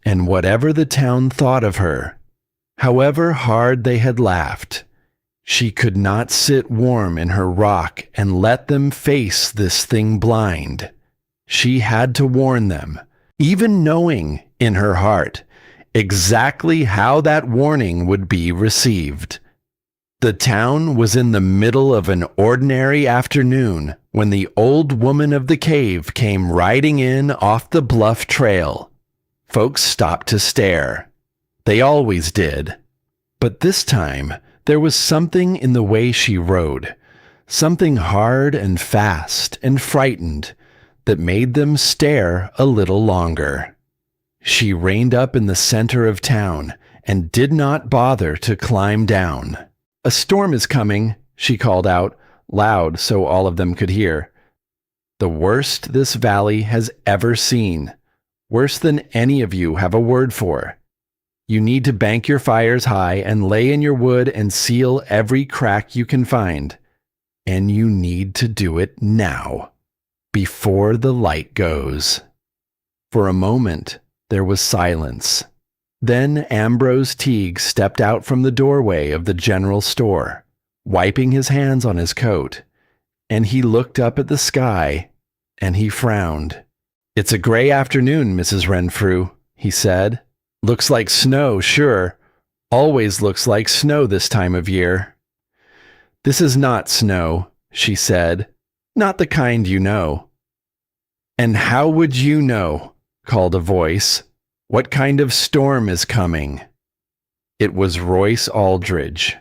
And whatever the town thought of her, however hard they had laughed, she could not sit warm in her rock and let them face this thing blind. She had to warn them, even knowing in her heart exactly how that warning would be received. The town was in the middle of an ordinary afternoon when the old woman of the cave came riding in off the bluff trail. Folks stopped to stare. They always did. But this time, there was something in the way she rode, something hard and fast and frightened, that made them stare a little longer. She reined up in the center of town and did not bother to climb down. "A storm is coming," she called out, loud so all of them could hear. "The worst this valley has ever seen. Worse than any of you have a word for. You need to bank your fires high and lay in your wood and seal every crack you can find. And you need to do it now, before the light goes." For a moment, there was silence. Then Ambrose Teague stepped out from the doorway of the general store, wiping his hands on his coat, and he looked up at the sky, and he frowned. "It's a gray afternoon, Mrs. Renfrew," he said. "Looks like snow, sure. Always looks like snow this time of year." "This is not snow," she said. "Not the kind you know." "And how would you know?" called a voice. "What kind of storm is coming?" It was Royce Aldridge.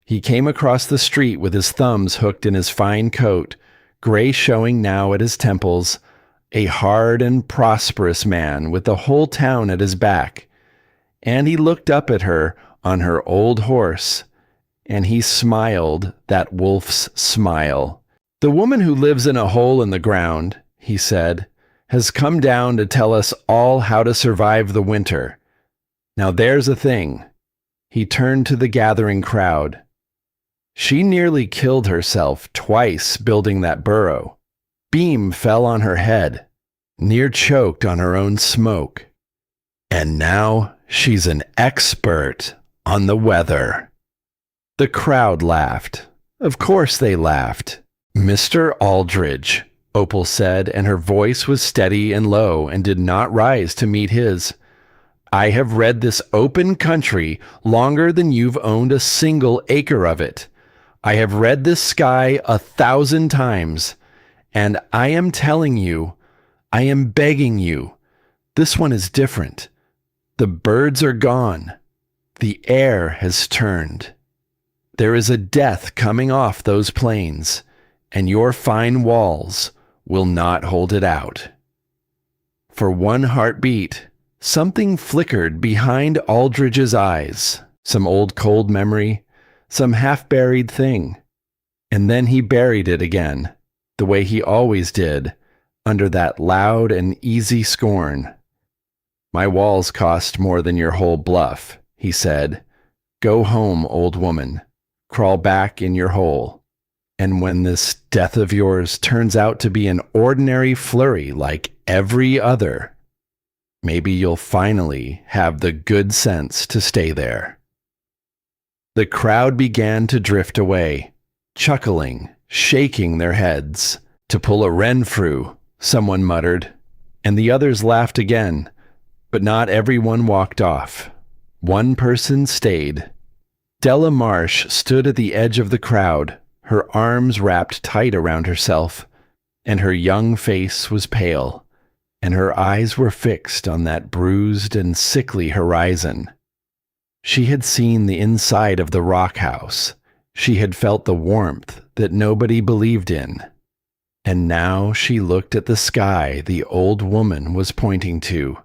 He came across the street with his thumbs hooked in his fine coat, gray showing now at his temples, a hard and prosperous man with the whole town at his back. And he looked up at her on her old horse, and he smiled that wolf's smile. "The woman who lives in a hole in the ground," he said, "has come down to tell us all how to survive the winter. Now there's a thing." He turned to the gathering crowd. "She nearly killed herself twice building that burrow. Beam fell on her head, near choked on her own smoke. And now she's an expert on the weather." The crowd laughed. Of course they laughed. "Mr. Aldridge," Opal said, and her voice was steady and low and did not rise to meet his. "I have read this open country longer than you've owned a single acre of it. I have read this sky 1,000 times, and I am telling you, I am begging you, this one is different. The birds are gone. The air has turned. There is a death coming off those plains, and your fine walls will not hold it out." For one heartbeat, something flickered behind Aldridge's eyes, some old cold memory, some half-buried thing. And then he buried it again, the way he always did, under that loud and easy scorn. "My walls cost more than your whole bluff," he said. "Go home, old woman. Crawl back in your hole. And when this death of yours turns out to be an ordinary flurry like every other, maybe you'll finally have the good sense to stay there." The crowd began to drift away, chuckling, shaking their heads. "To pull a Renfrew," someone muttered, and the others laughed again, but not everyone walked off. One person stayed. Della Marsh stood at the edge of the crowd, her arms wrapped tight around herself, and her young face was pale, and her eyes were fixed on that bruised and sickly horizon. She had seen the inside of the rock house. She had felt the warmth that nobody believed in. And now she looked at the sky the old woman was pointing to,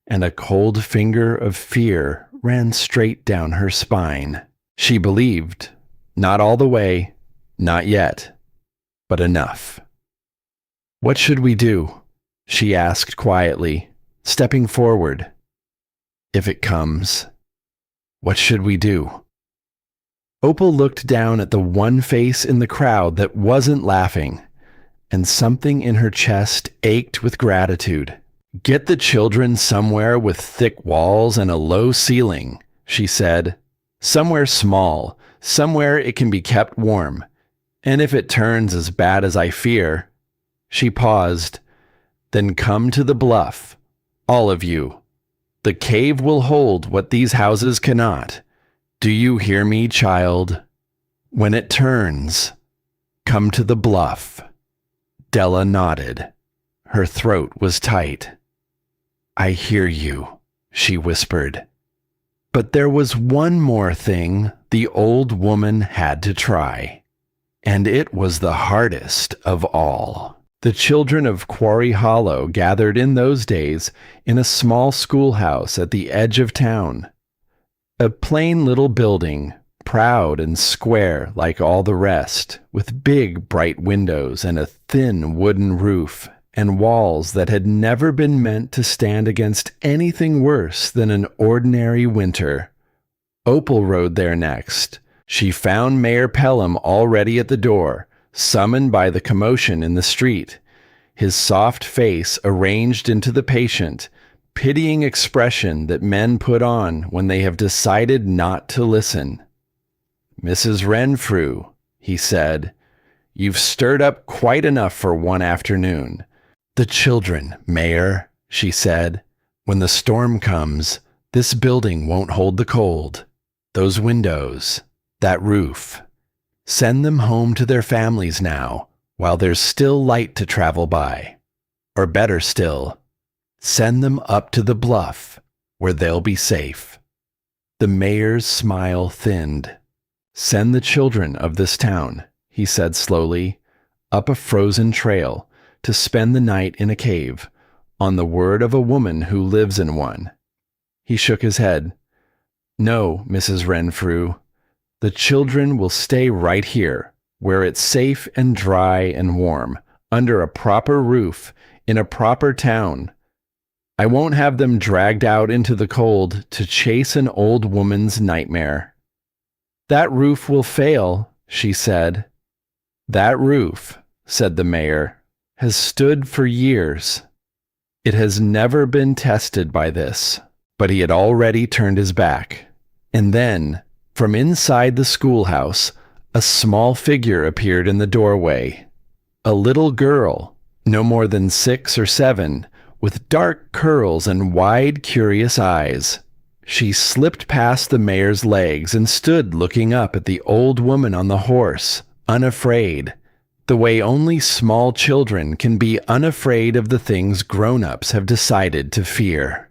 and a cold finger of fear ran straight down her spine. She believed, not all the way, not yet, but enough. "What should we do?" she asked quietly, stepping forward. "If it comes, what should we do?" Opal looked down at the one face in the crowd that wasn't laughing, and something in her chest ached with gratitude. Get the children somewhere with thick walls and a low ceiling, she said. Somewhere small, somewhere it can be kept warm. And if it turns as bad as I fear, she paused, then come to the bluff, all of you. The cave will hold what these houses cannot. Do you hear me, child? When it turns, come to the bluff. Della nodded. Her throat was tight. I hear you, she whispered. But there was one more thing the old woman had to try, and it was the hardest of all. The children of Quarry Hollow gathered in those days in a small schoolhouse at the edge of town. A plain little building, proud and square like all the rest, with big bright windows and a thin wooden roof, and walls that had never been meant to stand against anything worse than an ordinary winter. Opal rode there next. She found Mayor Pelham already at the door, summoned by the commotion in the street, his soft face arranged into the patient, pitying expression that men put on when they have decided not to listen. Mrs. Renfrew, he said, you've stirred up quite enough for one afternoon. The children, Mayor, she said. When the storm comes, this building won't hold the cold. Those windows, that roof. Send them home to their families now, while there's still light to travel by. Or better still, send them up to the bluff, where they'll be safe. The mayor's smile thinned. Send the children of this town, he said slowly, up a frozen trail, to spend the night in a cave, on the word of a woman who lives in one. He shook his head. No, Mrs. Renfrew. The children will stay right here, where it's safe and dry and warm, under a proper roof, in a proper town. I won't have them dragged out into the cold to chase an old woman's nightmare. That roof will fail, she said. That roof, said the mayor, has stood for years. It has never been tested by this, but he had already turned his back. And then, from inside the schoolhouse, a small figure appeared in the doorway. A little girl, no more than 6 or 7, with dark curls and wide, curious eyes. She slipped past the mayor's legs and stood looking up at the old woman on the horse, unafraid, the way only small children can be unafraid of the things grown-ups have decided to fear.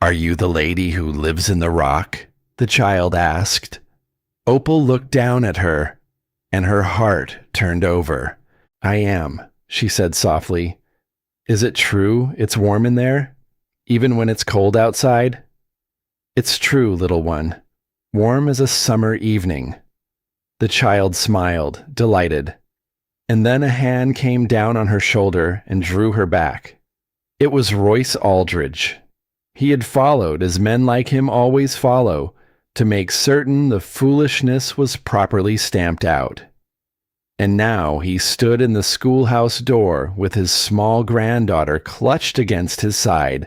Are you the lady who lives in the rock? The child asked. Opal looked down at her, and her heart turned over. I am, she said softly. Is it true it's warm in there, even when it's cold outside? It's true, little one. Warm as a summer evening. The child smiled, delighted. And then a hand came down on her shoulder and drew her back. It was Royce Aldridge. He had followed, as men like him always follow, to make certain the foolishness was properly stamped out. And now he stood in the schoolhouse door with his small granddaughter clutched against his side,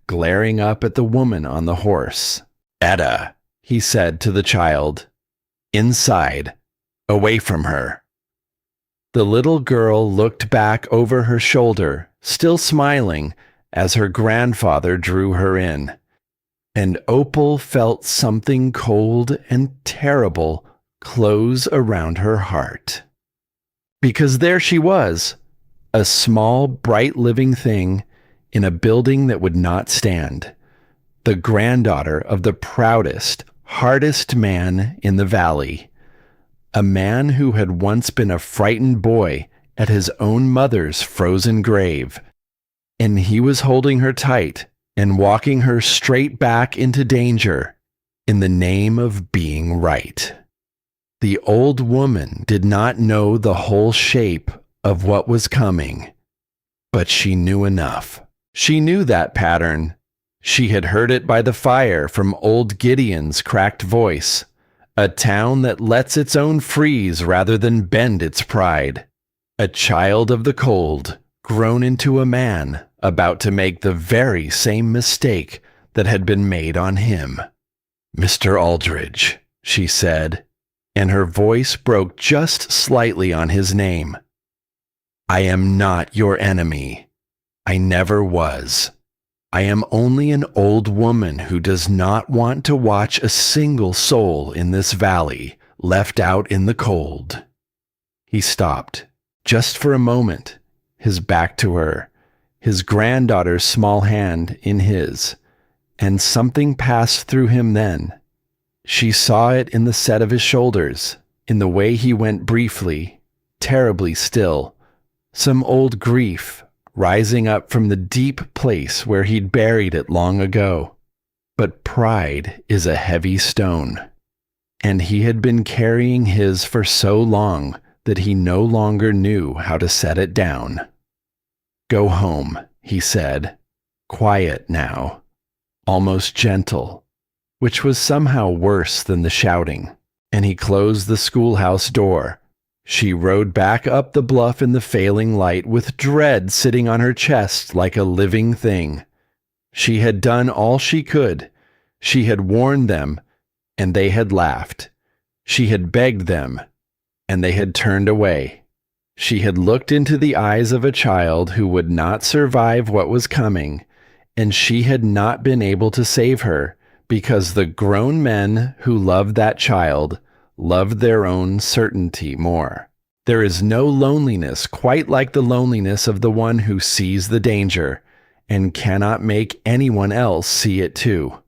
glaring up at the woman on the horse. Etta, he said to the child. Inside, away from her. The little girl looked back over her shoulder, still smiling, as her grandfather drew her in. And Opal felt something cold and terrible close around her heart. Because there she was, a small, bright living thing in a building that would not stand, the granddaughter of the proudest, hardest man in the valley, a man who had once been a frightened boy at his own mother's frozen grave, and he was holding her tight and walking her straight back into danger in the name of being right. The old woman did not know the whole shape of what was coming, but she knew enough. She knew that pattern. She had heard it by the fire from old Gideon's cracked voice. A town that lets its own freeze rather than bend its pride. A child of the cold, grown into a man about to make the very same mistake that had been made on him. "Mr. Aldridge," she said, and her voice broke just slightly on his name. "I am not your enemy. I never was. I am only an old woman who does not want to watch a single soul in this valley left out in the cold." He stopped, just for a moment, his back to her, his granddaughter's small hand in his, and something passed through him then. She saw it in the set of his shoulders, in the way he went briefly, terribly still, some old grief rising up from the deep place where he'd buried it long ago. But pride is a heavy stone, and he had been carrying his for so long that he no longer knew how to set it down. "Go home," he said, quiet now, almost gentle, which was somehow worse than the shouting, and he closed the schoolhouse door. She rode back up the bluff in the failing light with dread sitting on her chest like a living thing. She had done all she could. She had warned them, and they had laughed. She had begged them, and they had turned away. She had looked into the eyes of a child who would not survive what was coming, and she had not been able to save her because the grown men who loved that child loved their own certainty more. There is no loneliness quite like the loneliness of the one who sees the danger and cannot make anyone else see it too.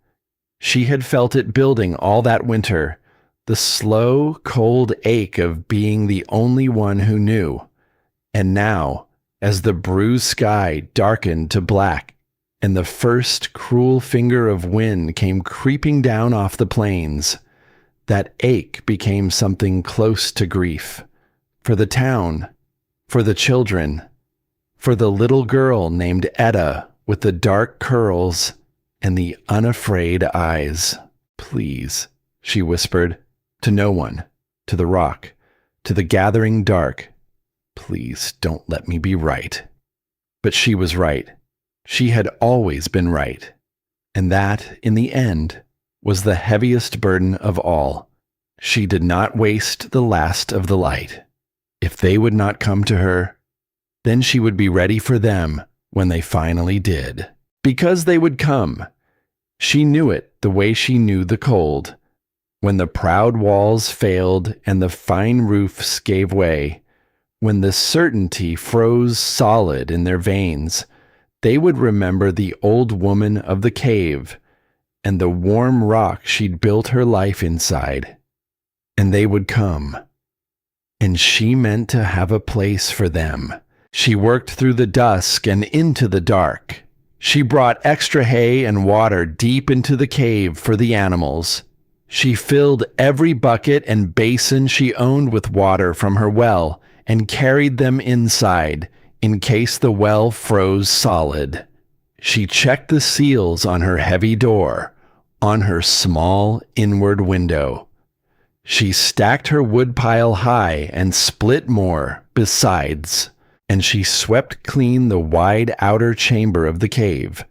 She had felt it building all that winter, the slow, cold ache of being the only one who knew. And now, as the bruised sky darkened to black, and the first cruel finger of wind came creeping down off the plains, that ache became something close to grief. For the town, for the children, for the little girl named Etta with the dark curls and the unafraid eyes. "Please," she whispered, to no one, to the rock, to the gathering dark. "Please don't let me be right." But she was right. She had always been right. And that, in the end, was the heaviest burden of all. She did not waste the last of the light. If they would not come to her, then she would be ready for them when they finally did. Because they would come. She knew it the way she knew the cold. When the proud walls failed and the fine roofs gave way, when the certainty froze solid in their veins, they would remember the old woman of the cave and the warm rock she'd built her life inside. And they would come. And she meant to have a place for them. She worked through the dusk and into the dark. She brought extra hay and water deep into the cave for the animals. She filled every bucket and basin she owned with water from her well and carried them inside in case the well froze solid. She checked the seals on her heavy door, on her small inward window. She stacked her woodpile high and split more besides, and she swept clean the wide outer chamber of the cave,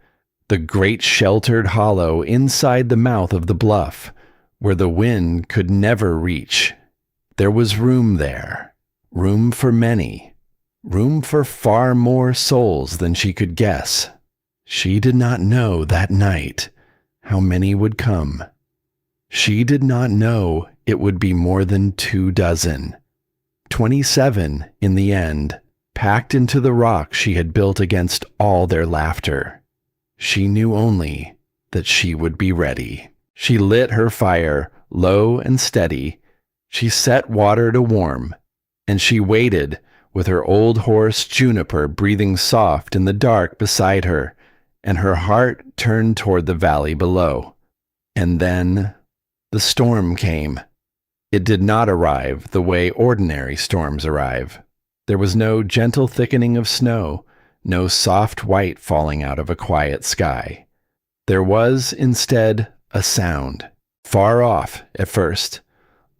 the great sheltered hollow inside the mouth of the bluff, where the wind could never reach. There was room there, room for many, room for far more souls than she could guess. She did not know that night how many would come. She did not know it would be more than 24. 27 in the end, packed into the rock she had built against all their laughter. She knew only that she would be ready. She lit her fire, low and steady. She set water to warm, and she waited with her old horse Juniper breathing soft in the dark beside her, and her heart turned toward the valley below. And then the storm came. It did not arrive the way ordinary storms arrive. There was no gentle thickening of snow, no soft white falling out of a quiet sky. There was, instead, a sound, far off at first,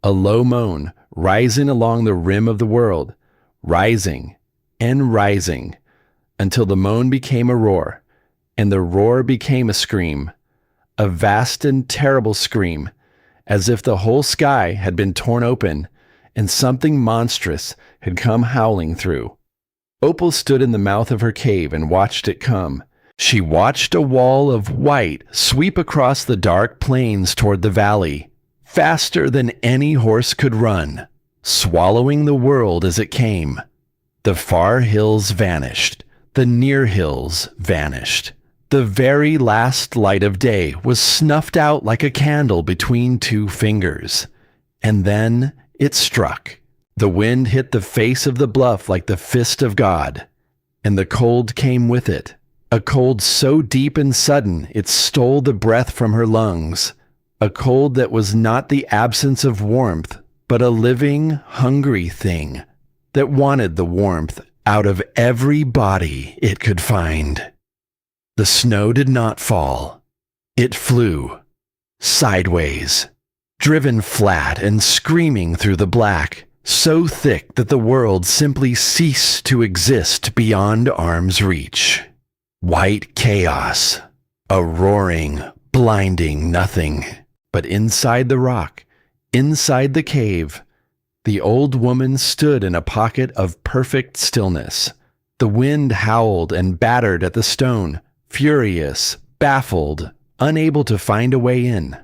a low moan rising along the rim of the world, rising and rising, until the moan became a roar, and the roar became a scream, a vast and terrible scream, as if the whole sky had been torn open and something monstrous had come howling through. Opal stood in the mouth of her cave and watched it come. She watched a wall of white sweep across the dark plains toward the valley, faster than any horse could run, swallowing the world as it came. The far hills vanished. The near hills vanished. The very last light of day was snuffed out like a candle between two fingers. And then it struck. The wind hit the face of the bluff like the fist of God, and the cold came with it, a cold so deep and sudden it stole the breath from her lungs, a cold that was not the absence of warmth, but a living, hungry thing that wanted the warmth out of every body it could find. The snow did not fall. It flew, sideways, driven flat and screaming through the black, so thick that the world simply ceased to exist beyond arm's reach. White chaos, a roaring, blinding nothing. But inside the rock, inside the cave, the old woman stood in a pocket of perfect stillness. The wind howled and battered at the stone, furious, baffled, unable to find a way in.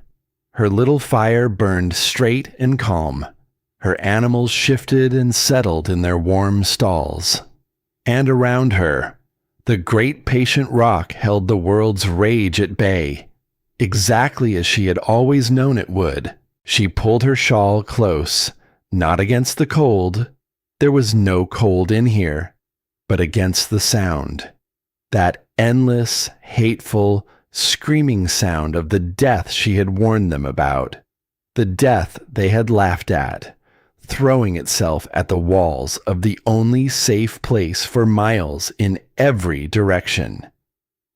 Her little fire burned straight and calm. Her animals shifted and settled in their warm stalls. And around her, the great patient rock held the world's rage at bay, exactly as she had always known it would. She pulled her shawl close, not against the cold. There was no cold in here, but against the sound. That endless, hateful, screaming sound of the death she had warned them about. The death they had laughed at, throwing itself at the walls of the only safe place for miles in every direction.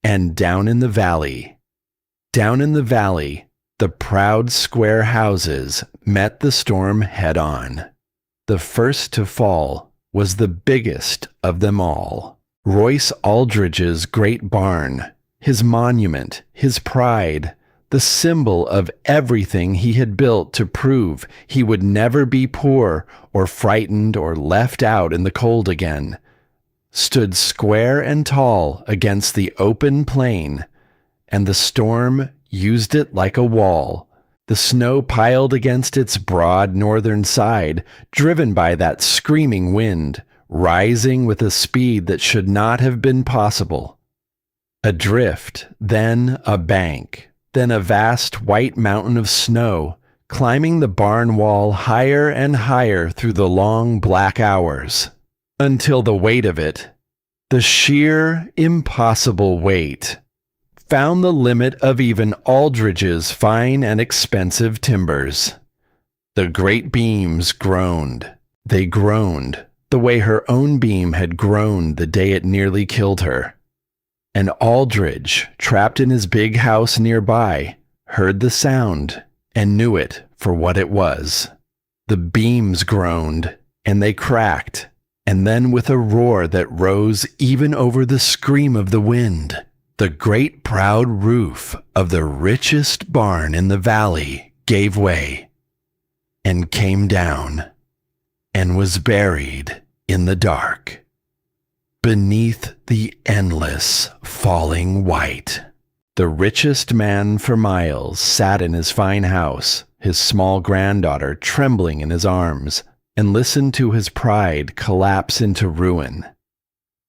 And down in the valley, the proud square houses met the storm head on. The first to fall was the biggest of them all. Royce Aldridge's great barn, his monument, his pride, the symbol of everything he had built to prove he would never be poor or frightened or left out in the cold again, stood square and tall against the open plain, and the storm used it like a wall. The snow piled against its broad northern side, driven by that screaming wind, rising with a speed that should not have been possible. A drift, then a bank, then a vast white mountain of snow, climbing the barn wall higher and higher through the long black hours, until the weight of it, the sheer, impossible weight, found the limit of even Aldridge's fine and expensive timbers. The great beams groaned. They groaned the way her own beam had groaned the day it nearly killed her. And Aldridge, trapped in his big house nearby, heard the sound and knew it for what it was. The beams groaned, and they cracked, and then with a roar that rose even over the scream of the wind, the great proud roof of the richest barn in the valley gave way and came down and was buried in the dark beneath the endless falling white. The richest man for miles sat in his fine house, his small granddaughter trembling in his arms, and listened to his pride collapse into ruin.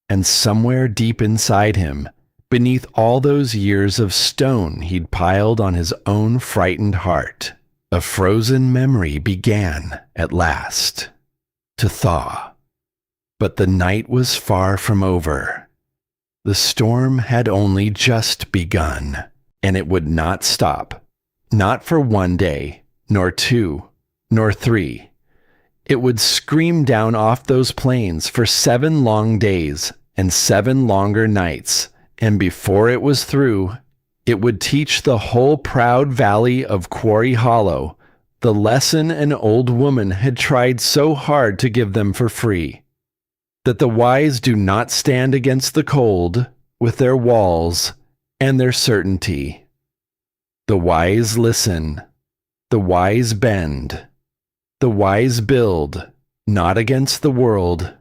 And somewhere deep inside him, beneath all those years of stone he'd piled on his own frightened heart, a frozen memory began at last to thaw. But the night was far from over. The storm had only just begun, and it would not stop. Not for one day, nor two, nor three. It would scream down off those plains for 7 long days and 7 longer nights, and before it was through, it would teach the whole proud valley of Quarry Hollow the lesson an old woman had tried so hard to give them for free. that the wise do not stand against the cold with their walls and their certainty. The wise listen, the wise bend, the wise build, not against the world,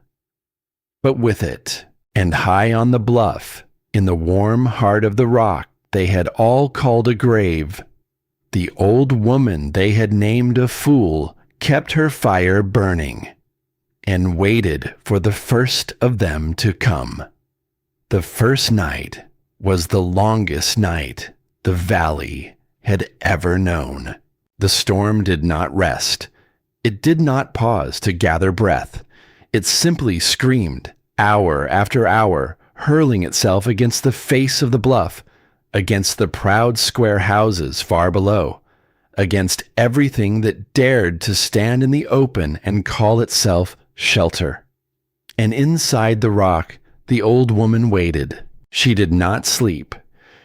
but with it. And high on the bluff, in the warm heart of the rock they had all called a grave, the old woman they had named a fool kept her fire burning, and waited for the first of them to come. The first night was the longest night the valley had ever known. The storm did not rest. It did not pause to gather breath. It simply screamed, hour after hour, hurling itself against the face of the bluff, against the proud square houses far below, against everything that dared to stand in the open and call itself shelter. And inside the rock, the old woman waited. She did not sleep.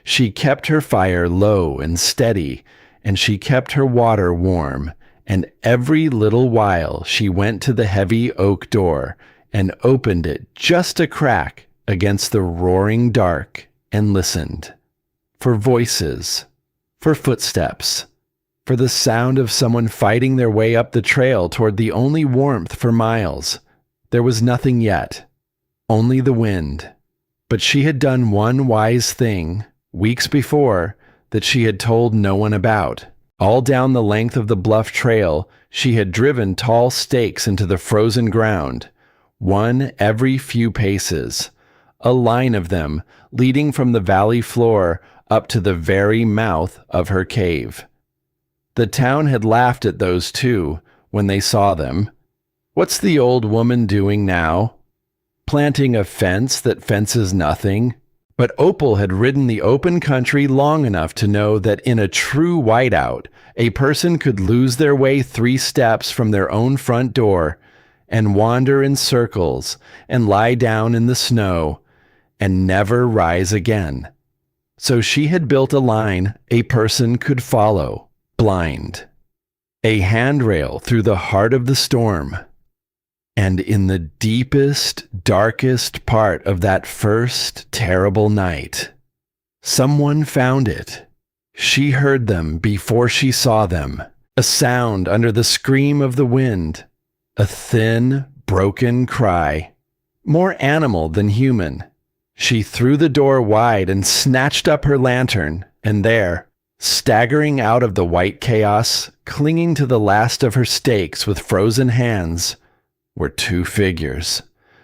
She kept her fire low and steady, and she kept her water warm, and every little while she went to the heavy oak door and opened it just a crack against the roaring dark and listened for voices, for footsteps, for the sound of someone fighting their way up the trail toward the only warmth for miles. There was nothing yet, only the wind. But she had done one wise thing weeks before that she had told no one about. All down the length of the bluff trail, she had driven tall stakes into the frozen ground, one every few paces, a line of them leading from the valley floor up to the very mouth of her cave. The town had laughed at those two when they saw them. What's the old woman doing now? Planting a fence that fences nothing? But Opal had ridden the open country long enough to know that in a true whiteout, a person could lose their way 3 steps from their own front door and wander in circles and lie down in the snow and never rise again. So she had built a line a person could follow, blind, a handrail through the heart of the storm. And in the deepest, darkest part of that first terrible night, someone found it. She heard them before she saw them, a sound under the scream of the wind, a thin, broken cry, more animal than human. She threw the door wide and snatched up her lantern, and there, staggering out of the white chaos, clinging to the last of her stakes with frozen hands, were 2 figures,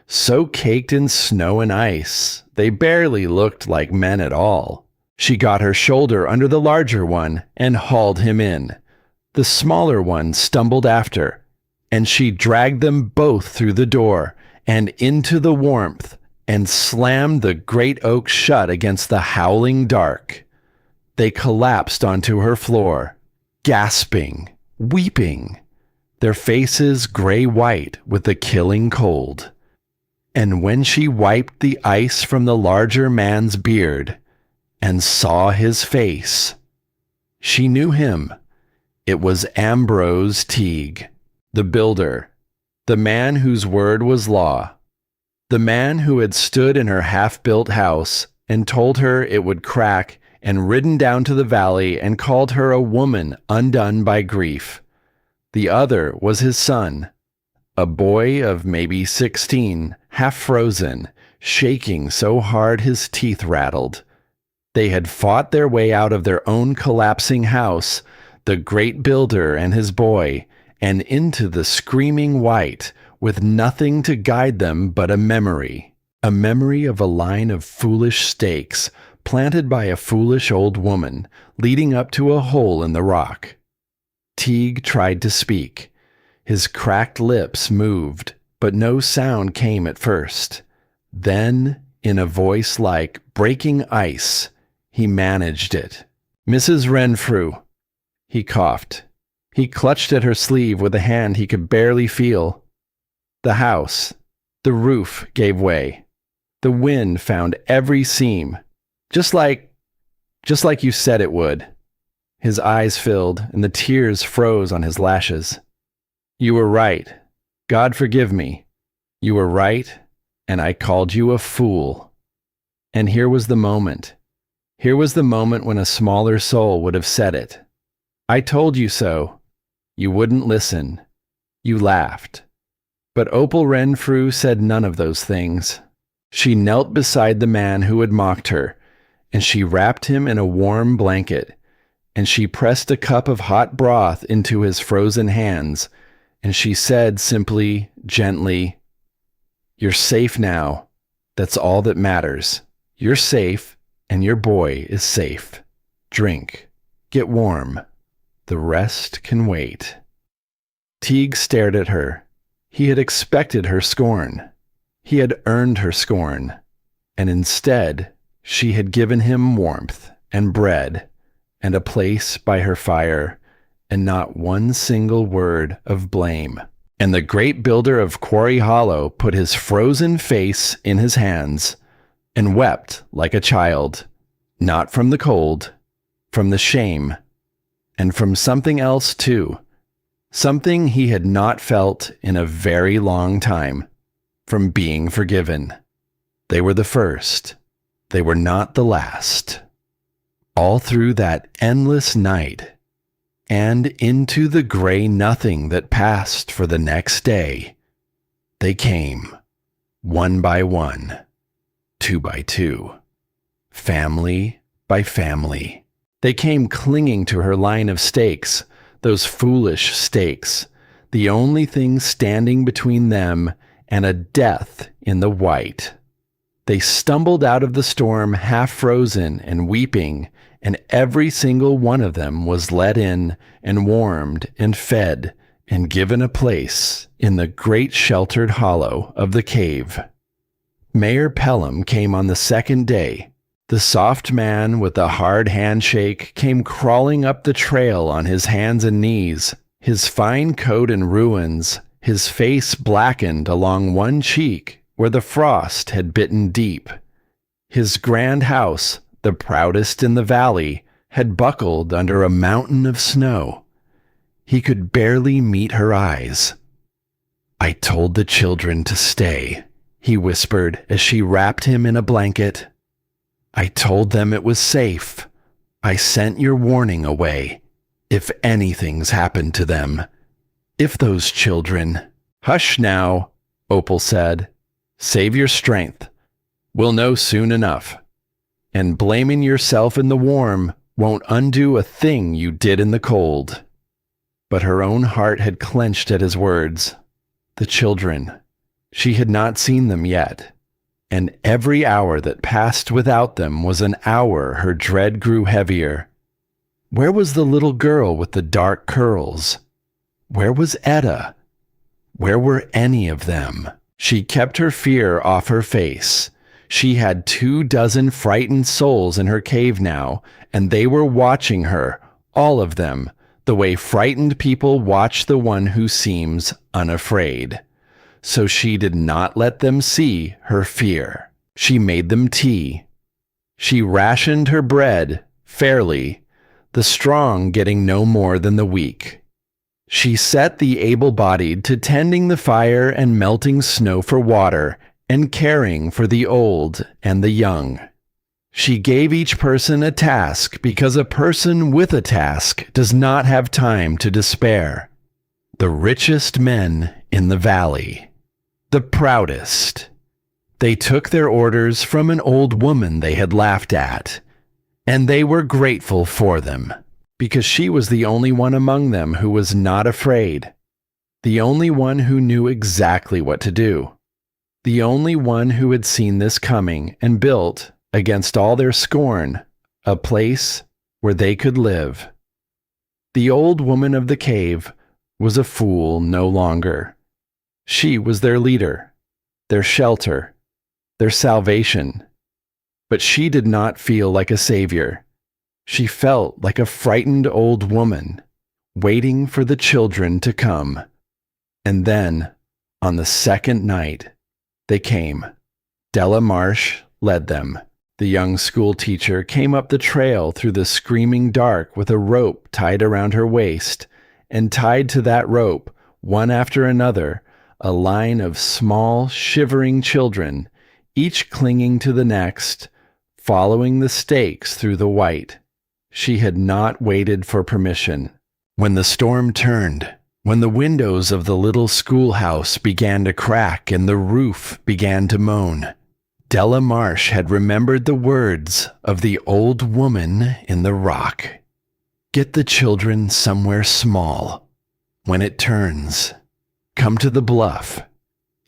so caked in snow and ice, they barely looked like men at all. She got her shoulder under the larger one and hauled him in. The smaller one stumbled after, and she dragged them both through the door and into the warmth and slammed the great oak shut against the howling dark. They collapsed onto her floor, gasping, weeping, their faces gray-white with the killing cold. And when she wiped the ice from the larger man's beard and saw his face, she knew him. It was Ambrose Teague, the builder, the man whose word was law, the man who had stood in her half-built house and told her it would crack and ridden down to the valley and called her a woman undone by grief. The other was his son, a boy of maybe 16, half frozen, shaking so hard his teeth rattled. They had fought their way out of their own collapsing house, the great builder and his boy, and into the screaming white, with nothing to guide them but a memory of a line of foolish stakes planted by a foolish old woman, leading up to a hole in the rock. Teague tried to speak. His cracked lips moved, but no sound came at first. Then, in a voice like breaking ice, he managed it. "Mrs. Renfrew." He coughed. He clutched at her sleeve with a hand he could barely feel. The house, the roof gave way. The wind found every seam, just like you said it would. His eyes filled, and the tears froze on his lashes. "You were right. God forgive me. You were right, and I called you a fool. And here was the moment. Here was the moment when a smaller soul would have said it. I told you so. You wouldn't listen. You laughed. But Opal Renfrew said none of those things. She knelt beside the man who had mocked her, and she wrapped him in a warm blanket, and she pressed a cup of hot broth into his frozen hands, and she said simply, gently, "You're safe now. That's all that matters. You're safe, and your boy is safe. Drink. Get warm. The rest can wait." Teague stared at her. He had expected her scorn. He had earned her scorn. And instead, she had given him warmth and bread and a place by her fire and not one single word of blame. And the great builder of Quarry Hollow put his frozen face in his hands and wept like a child, not from the cold, from the shame, and from something else too, something he had not felt in a very long time, from being forgiven. They were the first. They were not the last. All through that endless night, and into the gray nothing that passed for the next day, they came, one by one, two by two, family by family. They came clinging to her line of stakes, those foolish stakes, the only thing standing between them and a death in the white. They stumbled out of the storm half frozen and weeping, and every single one of them was let in and warmed and fed and given a place in the great sheltered hollow of the cave. Mayor Pelham came on the second day. The soft man with the hard handshake came crawling up the trail on his hands and knees, his fine coat in ruins, his face blackened along one cheek where the frost had bitten deep. His grand house, the proudest in the valley, had buckled under a mountain of snow. He could barely meet her eyes. "I told the children to stay," he whispered as she wrapped him in a blanket. "I told them it was safe. I sent your warning away. If anything's happened to them. If those children—" "Hush now," Opal said. "Save your strength. We'll know soon enough. And blaming yourself in the warm won't undo a thing you did in the cold." But her own heart had clenched at his words. The children. She had not seen them yet. And every hour that passed without them was an hour her dread grew heavier. Where was the little girl with the dark curls? Where was Etta? Where were any of them? She kept her fear off her face. She had 24 frightened souls in her cave now, and they were watching her, all of them, the way frightened people watch the one who seems unafraid. So she did not let them see her fear. She made them tea. She rationed her bread fairly, the strong getting no more than the weak. She set the able-bodied to tending the fire and melting snow for water and caring for the old and the young. She gave each person a task because a person with a task does not have time to despair. The richest men in the valley. The proudest. They took their orders from an old woman they had laughed at, and they were grateful for them, because she was the only one among them who was not afraid, the only one who knew exactly what to do, the only one who had seen this coming and built, against all their scorn, a place where they could live. The old woman of the cave was a fool no longer. She was their leader, their shelter, their salvation. But she did not feel like a savior. She felt like a frightened old woman, waiting for the children to come. And then, on the second night, they came. Della Marsh led them. The young school teacher came up the trail through the screaming dark with a rope tied around her waist, and tied to that rope, one after another, a line of small, shivering children, each clinging to the next, following the stakes through the white. She had not waited for permission. When the storm turned, when the windows of the little schoolhouse began to crack and the roof began to moan, Della Marsh had remembered the words of the old woman in the rock. Get the children somewhere small. When it turns, come to the bluff.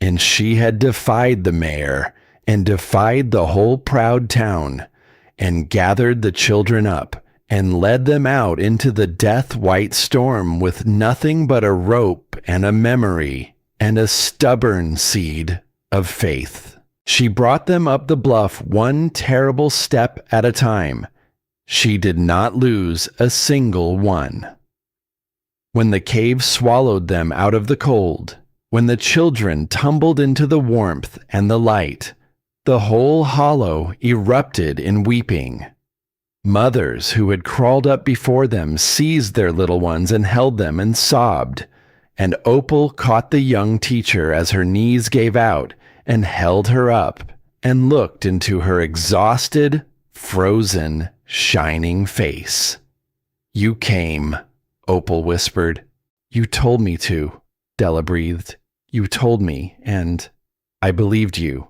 And she had defied the mayor and defied the whole proud town and gathered the children up and led them out into the death-white storm with nothing but a rope and a memory and a stubborn seed of faith. She brought them up the bluff one terrible step at a time. She did not lose a single one. When the cave swallowed them out of the cold, when the children tumbled into the warmth and the light, the whole hollow erupted in weeping. Mothers who had crawled up before them seized their little ones and held them and sobbed, and Opal caught the young teacher as her knees gave out and held her up and looked into her exhausted, frozen, shining face. You came, Opal whispered. You told me to, Della breathed. You told me, and I believed you.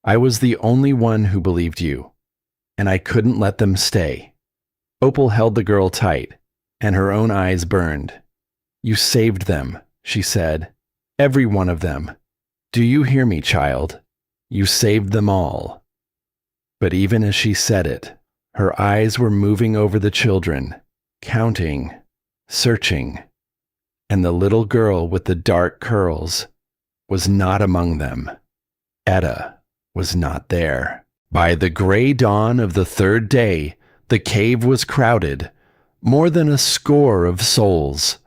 I was the only one who believed you, and I couldn't let them stay. Opal held the girl tight, and her own eyes burned. You saved them, she said. Every one of them. Do you hear me, child? You saved them all. But even as she said it, her eyes were moving over the children, counting, searching, and the little girl with the dark curls was not among them. Etta was not there. By the gray dawn of the third day, the cave was crowded, more than a score of souls,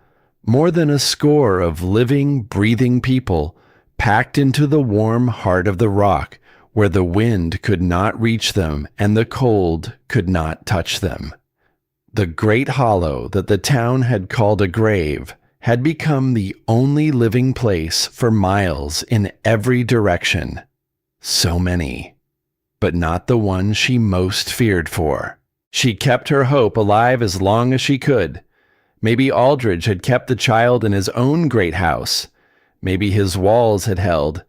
more than a score of living, breathing people, packed into the warm heart of the rock, where the wind could not reach them and the cold could not touch them. The great hollow that the town had called a grave had become the only living place for miles in every direction. So many, but not the one she most feared for. She kept her hope alive as long as she could. Maybe Aldridge had kept the child in his own great house. Maybe his walls had held.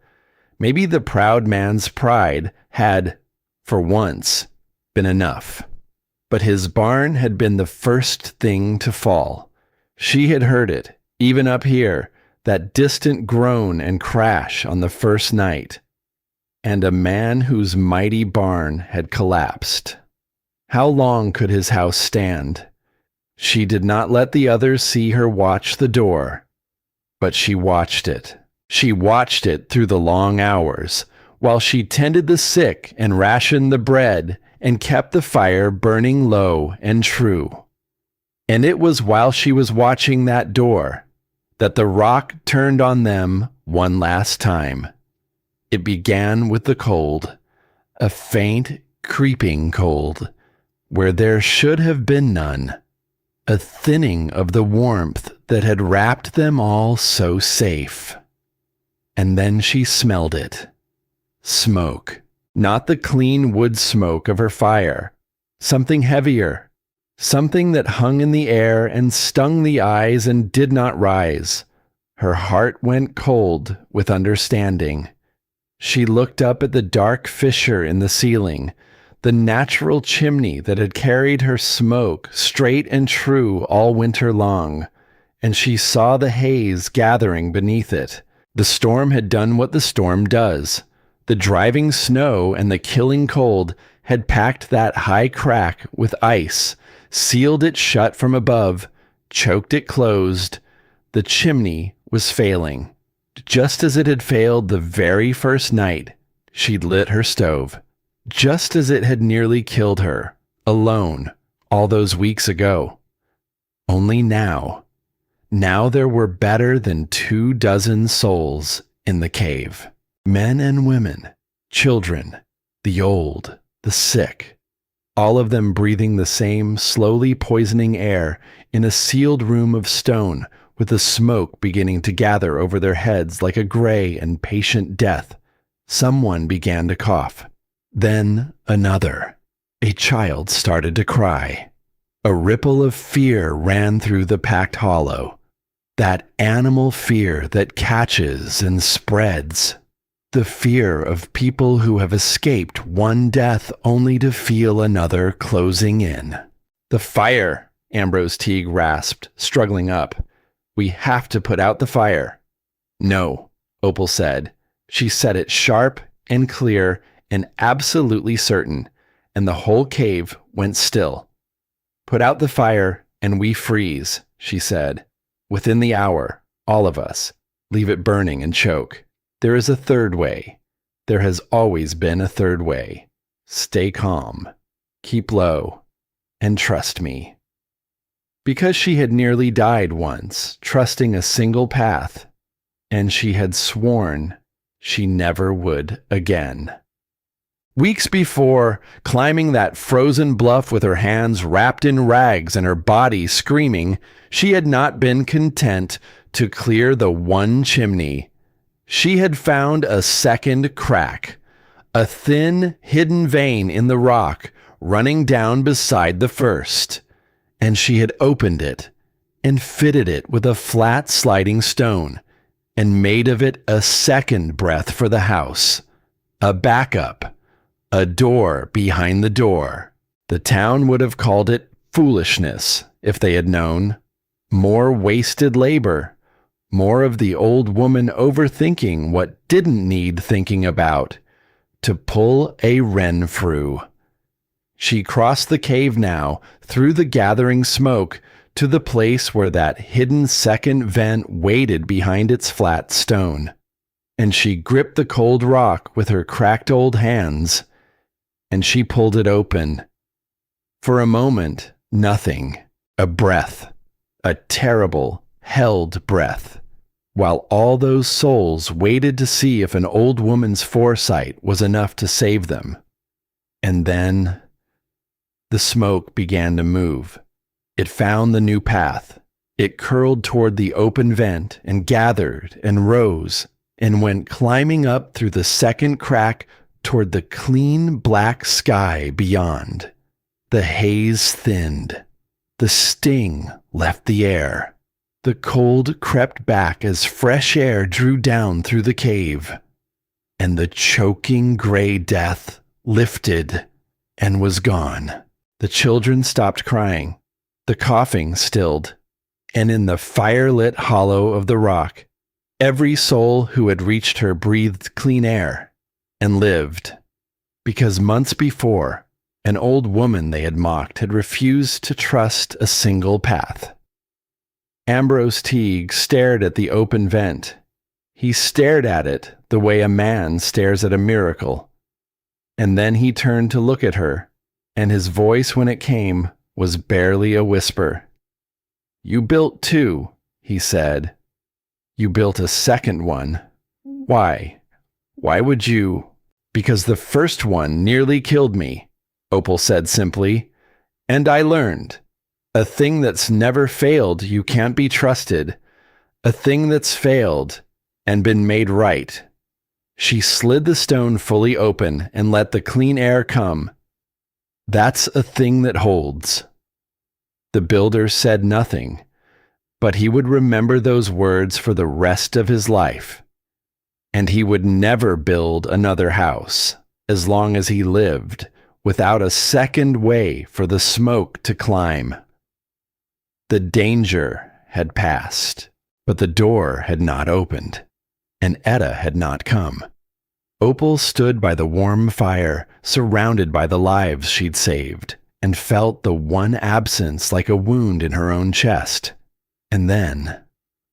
Maybe the proud man's pride had, for once, been enough. But his barn had been the first thing to fall. She had heard it, even up here, that distant groan and crash on the first night. And a man whose mighty barn had collapsed. How long could his house stand? She did not let the others see her watch the door, but she watched it. She watched it through the long hours, while she tended the sick and rationed the bread and kept the fire burning low and true. And it was while she was watching that door that the rock turned on them one last time. It began with the cold, a faint, creeping cold, where there should have been none, a thinning of the warmth that had wrapped them all so safe. And then she smelled it. Smoke, not the clean wood smoke of her fire, something heavier, something that hung in the air and stung the eyes and did not rise. Her heart went cold with understanding. She looked up at the dark fissure in the ceiling, the natural chimney that had carried her smoke straight and true all winter long, and she saw the haze gathering beneath it. The storm had done what the storm does. The driving snow and the killing cold had packed that high crack with ice, sealed it shut from above, choked it closed. The chimney was failing. Just as it had failed the very first night she'd lit her stove. Just as it had nearly killed her, alone, all those weeks ago. Only now there were better than 24 souls in the cave. Men and women, children, the old, the sick, all of them breathing the same slowly poisoning air in a sealed room of stone with the smoke beginning to gather over their heads like a gray and patient death, someone began to cough. Then another. A child started to cry. A ripple of fear ran through the packed hollow. That animal fear that catches and spreads. The fear of people who have escaped one death only to feel another closing in. "The fire," Ambrose Teague rasped, struggling up. "We have to put out the fire." "No," Opal said. She said it sharp and clear and absolutely certain, and the whole cave went still. "Put out the fire and we freeze," she said. "Within the hour, all of us. Leave it burning and choke. There is a third way. There has always been a third way. Stay calm. Keep low. And trust me." Because she had nearly died once, trusting a single path, and she had sworn she never would again. Weeks before, climbing that frozen bluff with her hands wrapped in rags and her body screaming, she had not been content to clear the one chimney. She had found a second crack, a thin, hidden vein in the rock running down beside the first, and she had opened it and fitted it with a flat sliding stone and made of it a second breath for the house, a backup, a door behind the door. The town would have called it foolishness if they had known. More wasted labor. More of the old woman overthinking what didn't need thinking about, to pull a Renfrew. She crossed the cave now, through the gathering smoke, to the place where that hidden second vent waited behind its flat stone. And she gripped the cold rock with her cracked old hands, and she pulled it open. For a moment, nothing. A breath. A terrible, held breath, while all those souls waited to see if an old woman's foresight was enough to save them. And then the smoke began to move. It found the new path. It curled toward the open vent and gathered and rose and went climbing up through the second crack toward the clean black sky beyond. The haze thinned. The sting left the air. The cold crept back as fresh air drew down through the cave. And the choking gray death lifted and was gone. The children stopped crying. The coughing stilled. And in the fire-lit hollow of the rock, every soul who had reached her breathed clean air and lived. Because months before, an old woman they had mocked had refused to trust a single path. Ambrose Teague stared at the open vent. He stared at it the way a man stares at a miracle. And then he turned to look at her, and his voice when it came was barely a whisper. "You built two," he said. "You built a second one. Why? Why would you?" "Because the first one nearly killed me," Opal said simply. "And I learned. A thing that's never failed, you can't be trusted. A thing that's failed and been made right." She slid the stone fully open and let the clean air come. "That's a thing that holds." The builder said nothing, but he would remember those words for the rest of his life. And he would never build another house, as long as he lived, without a second way for the smoke to climb. The danger had passed, but the door had not opened, and Etta had not come. Opal stood by the warm fire, surrounded by the lives she'd saved, and felt the one absence like a wound in her own chest. And then,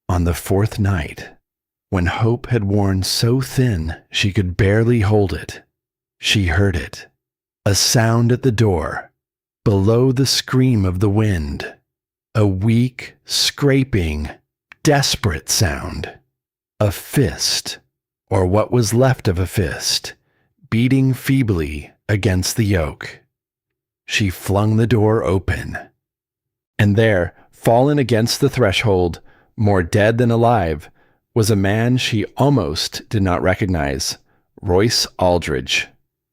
on the fourth night, when hope had worn so thin she could barely hold it, she heard it. A sound at the door, below the scream of the wind. A weak, scraping, desperate sound. A fist, or what was left of a fist, beating feebly against the yoke. She flung the door open. And there, fallen against the threshold, more dead than alive, was a man she almost did not recognize, Royce Aldridge,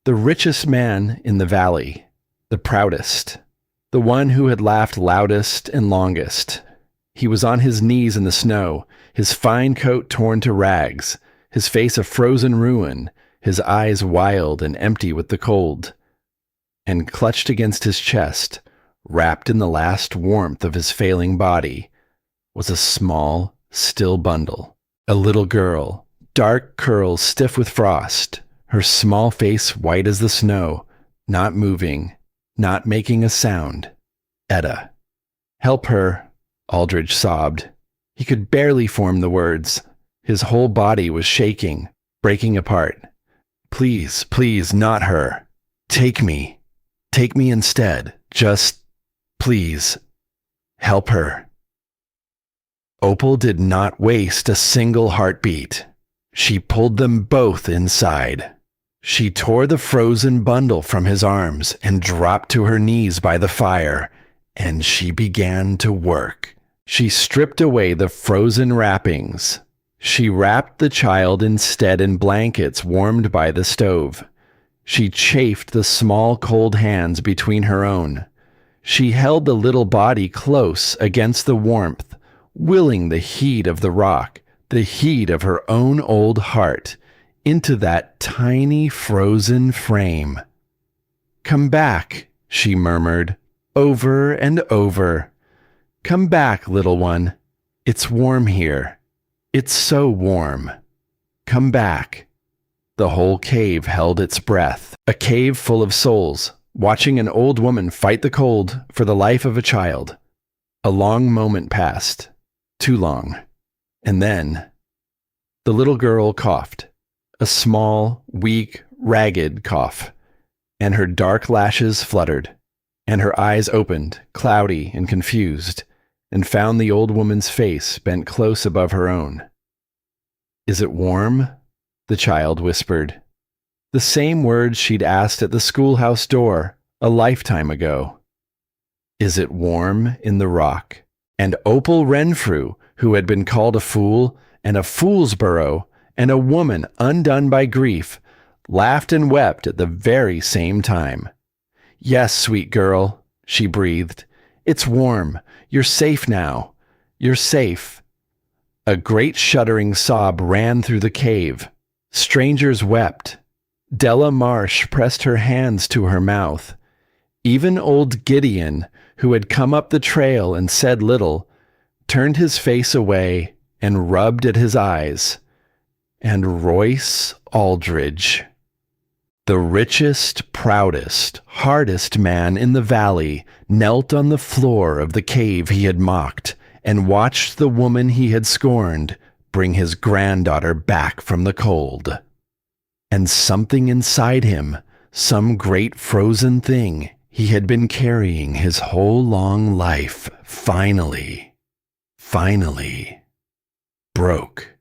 the richest man in the valley, the proudest, the one who had laughed loudest and longest. He was on his knees in the snow, his fine coat torn to rags, his face a frozen ruin, his eyes wild and empty with the cold. And clutched against his chest, wrapped in the last warmth of his failing body, was a small, still bundle. A little girl, dark curls stiff with frost, her small face white as the snow, not moving, not making a sound. Etta. "Help her," Aldridge sobbed. He could barely form the words. His whole body was shaking, breaking apart. "Please, please, not her. Take me. Take me instead. Just, please, help her." Opal did not waste a single heartbeat. She pulled them both inside. She tore the frozen bundle from his arms and dropped to her knees by the fire, and she began to work. She stripped away the frozen wrappings. She wrapped the child instead in blankets warmed by the stove. She chafed the small cold hands between her own. She held the little body close against the warmth, willing the heat of the rock, the heat of her own old heart, into that tiny frozen frame. "Come back," she murmured, over and over. "Come back, little one. It's warm here. It's so warm. Come back." The whole cave held its breath, a cave full of souls, watching an old woman fight the cold for the life of a child. A long moment passed, too long, and then the little girl coughed, a small, weak, ragged cough, and her dark lashes fluttered, and her eyes opened, cloudy and confused, and found the old woman's face bent close above her own. "Is it warm?" the child whispered. The same words she'd asked at the schoolhouse door a lifetime ago. Is it warm in the rock? And Opal Renfrew, who had been called a fool, and a fool's burrow, and a woman undone by grief, laughed and wept at the very same time. "Yes, sweet girl," she breathed. "It's warm. You're safe now. You're safe." A great shuddering sob ran through the cave. Strangers wept. Della Marsh pressed her hands to her mouth. Even old Gideon, who had come up the trail and said little, turned his face away and rubbed at his eyes. And Royce Aldridge, the richest, proudest, hardest man in the valley, knelt on the floor of the cave he had mocked and watched the woman he had scorned bring his granddaughter back from the cold. And something inside him, some great frozen thing he had been carrying his whole long life, finally broke.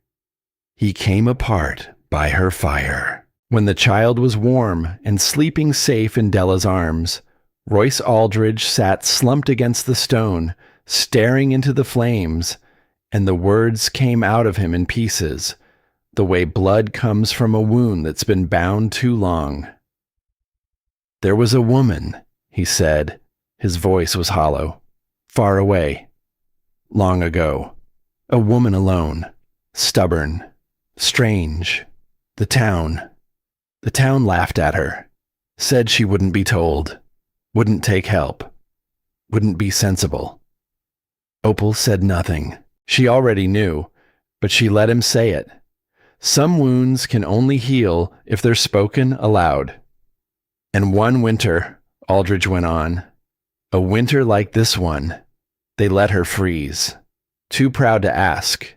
He came apart by her fire. When the child was warm and sleeping safe in Della's arms, Royce Aldridge sat slumped against the stone, staring into the flames, and the words came out of him in pieces, the way blood comes from a wound that's been bound too long. "There was a woman," he said. His voice was hollow. "Far away. Long ago. A woman alone. Stubborn. Strange. The town laughed at her. Said she wouldn't be told. Wouldn't take help. Wouldn't be sensible." Opal said nothing. She already knew, but she let him say it. Some wounds can only heal if they're spoken aloud. "And one winter," Aldridge went on, "a winter like this one, they let her freeze. Too proud to ask.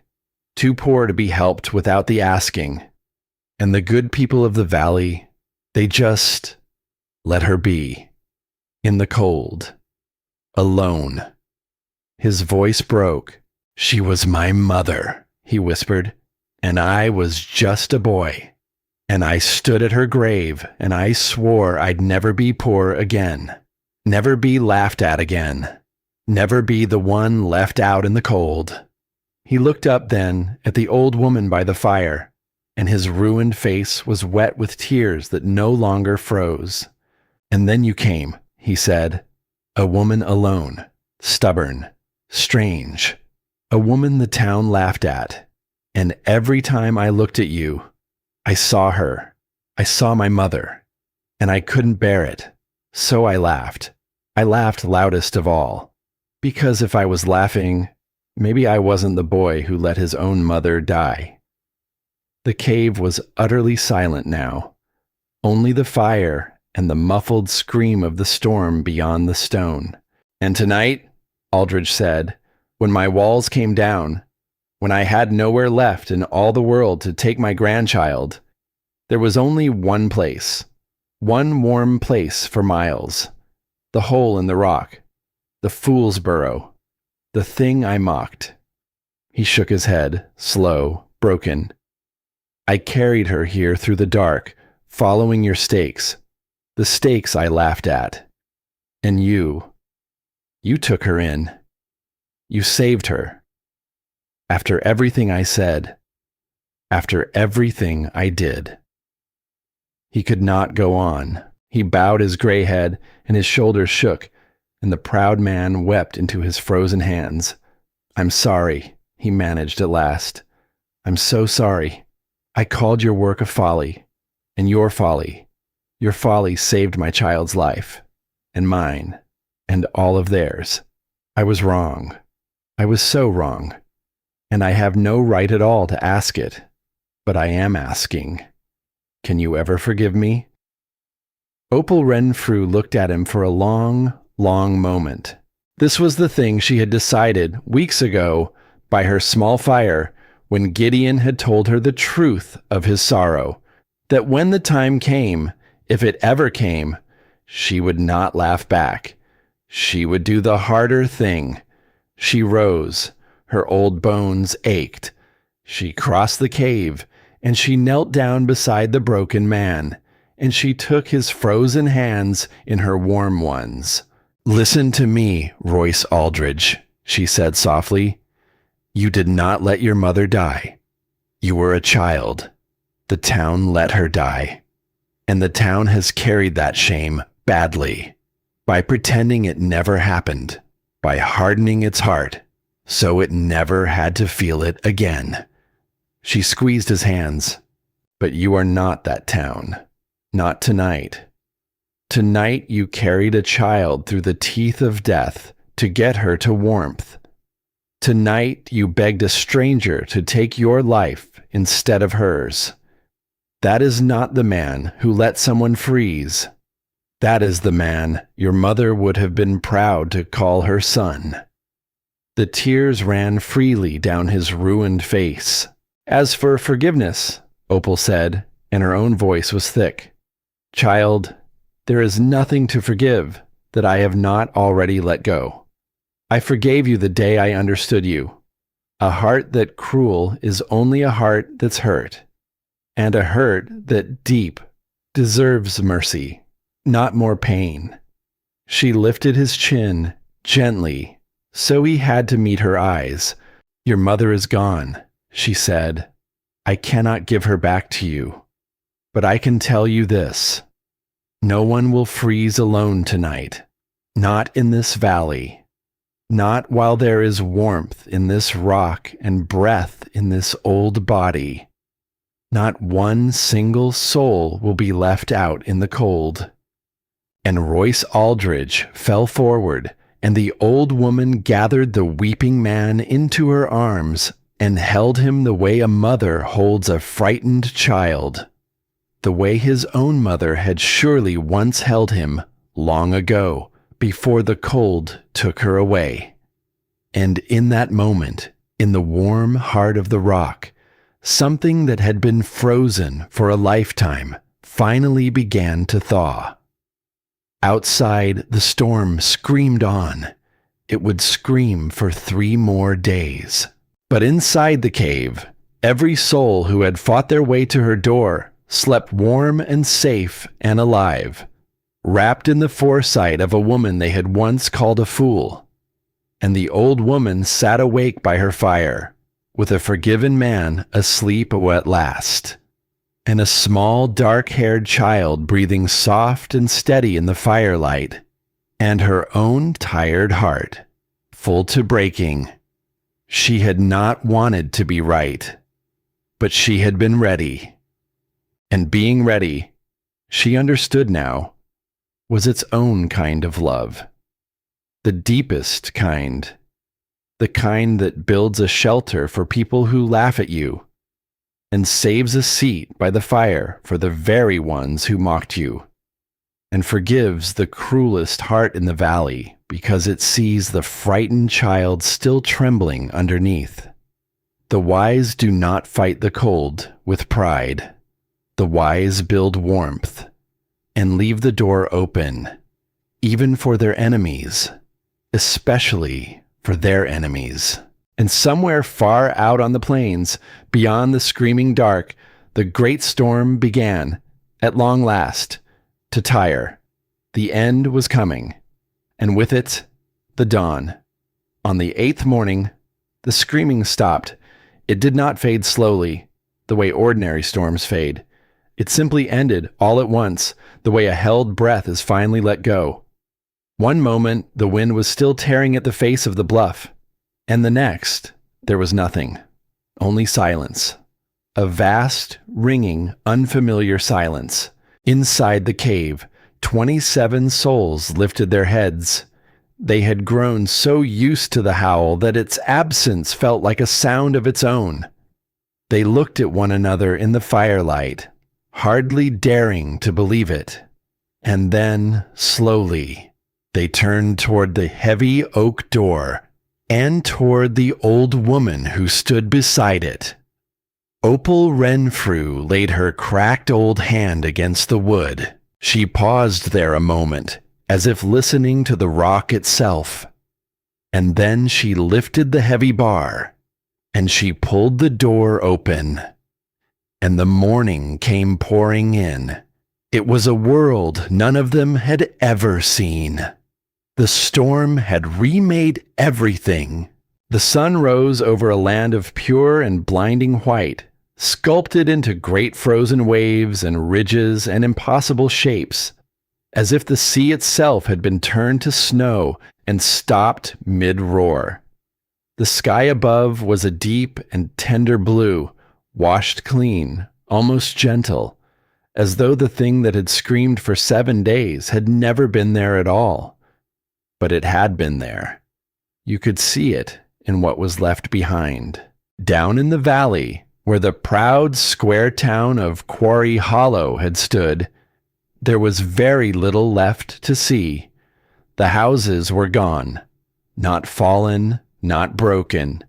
Too poor to be helped without the asking. And the good people of the valley, they just let her be. In the cold. Alone." His voice broke. "She was my mother," he whispered, "and I was just a boy. And I stood at her grave, and I swore I'd never be poor again. Never be laughed at again. Never be the one left out in the cold. He looked up then at the old woman by the fire, and his ruined face was wet with tears that no longer froze. And then you came, he said, a woman alone, stubborn, strange, a woman the town laughed at. And every time I looked at you, I saw her. I saw my mother, and I couldn't bear it. So I laughed. I laughed loudest of all, because if I was laughing, maybe I wasn't the boy who let his own mother die. The cave was utterly silent now, only the fire and the muffled scream of the storm beyond the stone. And tonight, Aldrich said, when my walls came down, when I had nowhere left in all the world to take my grandchild, there was only one place, one warm place for miles, the hole in the rock, the fool's burrow, the thing I mocked. He shook his head, slow, broken. I carried her here through the dark, following your stakes, the stakes I laughed at. And you took her in. You saved her. After everything I said, after everything I did. He could not go on. He bowed his gray head, and his shoulders shook, and the proud man wept into his frozen hands. I'm sorry, he managed at last. I'm so sorry. I called your work a folly, and your folly saved my child's life, and mine, and all of theirs. I was wrong. I was so wrong, and I have no right at all to ask it, but I am asking. Can you ever forgive me? Opal Renfrew looked at him for a long, long moment. This was the thing she had decided weeks ago by her small fire when Gideon had told her the truth of his sorrow, that when the time came, if it ever came, she would not laugh back. She would do the harder thing. She rose. Her old bones ached. She crossed the cave, and she knelt down beside the broken man, and she took his frozen hands in her warm ones. Listen to me, Royce Aldridge, she said softly. You did not let your mother die. You were a child. The town let her die. And the town has carried that shame badly, by pretending it never happened, by hardening its heart, so it never had to feel it again. She squeezed his hands. But you are not that town. Not tonight. Tonight you carried a child through the teeth of death to get her to warmth. Tonight you begged a stranger to take your life instead of hers. That is not the man who let someone freeze. That is the man your mother would have been proud to call her son. The tears ran freely down his ruined face. As for forgiveness, Opal said, and her own voice was thick. Child, there is nothing to forgive that I have not already let go. I forgave you the day I understood you. A heart that cruel is only a heart that's hurt, and a hurt that deep deserves mercy, not more pain. She lifted his chin gently, so he had to meet her eyes. Your mother is gone, she said. I cannot give her back to you, but I can tell you this. No one will freeze alone tonight, not in this valley, not while there is warmth in this rock and breath in this old body. Not one single soul will be left out in the cold. And Royce Aldridge fell forward, and the old woman gathered the weeping man into her arms and held him the way a mother holds a frightened child, the way his own mother had surely once held him long ago, before the cold took her away. And in that moment, in the warm heart of the rock, something that had been frozen for a lifetime finally began to thaw. Outside, the storm screamed on. It would scream for 3 more days. But inside the cave, every soul who had fought their way to her door slept warm and safe and alive, wrapped in the foresight of a woman they had once called a fool. And the old woman sat awake by her fire, with a forgiven man asleep at last, and a small dark-haired child breathing soft and steady in the firelight, and her own tired heart, full to breaking. She had not wanted to be right, but she had been ready. And being ready, she understood now, was its own kind of love. The deepest kind. The kind that builds a shelter for people who laugh at you, and saves a seat by the fire for the very ones who mocked you, and forgives the cruelest heart in the valley because it sees the frightened child still trembling underneath. The wise do not fight the cold with pride. The wise build warmth and leave the door open, even for their enemies, especially for their enemies. And somewhere far out on the plains, beyond the screaming dark, the great storm began, at long last, to tire. The end was coming, and with it, the dawn. On the 8th morning, the screaming stopped. It did not fade slowly, the way ordinary storms fade. It simply ended all at once, the way a held breath is finally let go. One moment, the wind was still tearing at the face of the bluff, and the next, there was nothing, only silence. A vast, ringing, unfamiliar silence. Inside the cave, 27 souls lifted their heads. They had grown so used to the howl that its absence felt like a sound of its own. They looked at one another in the firelight, hardly daring to believe it. And then, slowly, they turned toward the heavy oak door and toward the old woman who stood beside it. Opal Renfrew laid her cracked old hand against the wood. She paused there a moment, as if listening to the rock itself. And then she lifted the heavy bar, and she pulled the door open. And the morning came pouring in. It was a world none of them had ever seen. The storm had remade everything. The sun rose over a land of pure and blinding white, sculpted into great frozen waves and ridges and impossible shapes, as if the sea itself had been turned to snow and stopped mid-roar. The sky above was a deep and tender blue, washed clean, almost gentle, as though the thing that had screamed for 7 days had never been there at all. But it had been there. You could see it in what was left behind. Down in the valley, where the proud square town of Quarry Hollow had stood, there was very little left to see. The houses were gone, not fallen, not broken,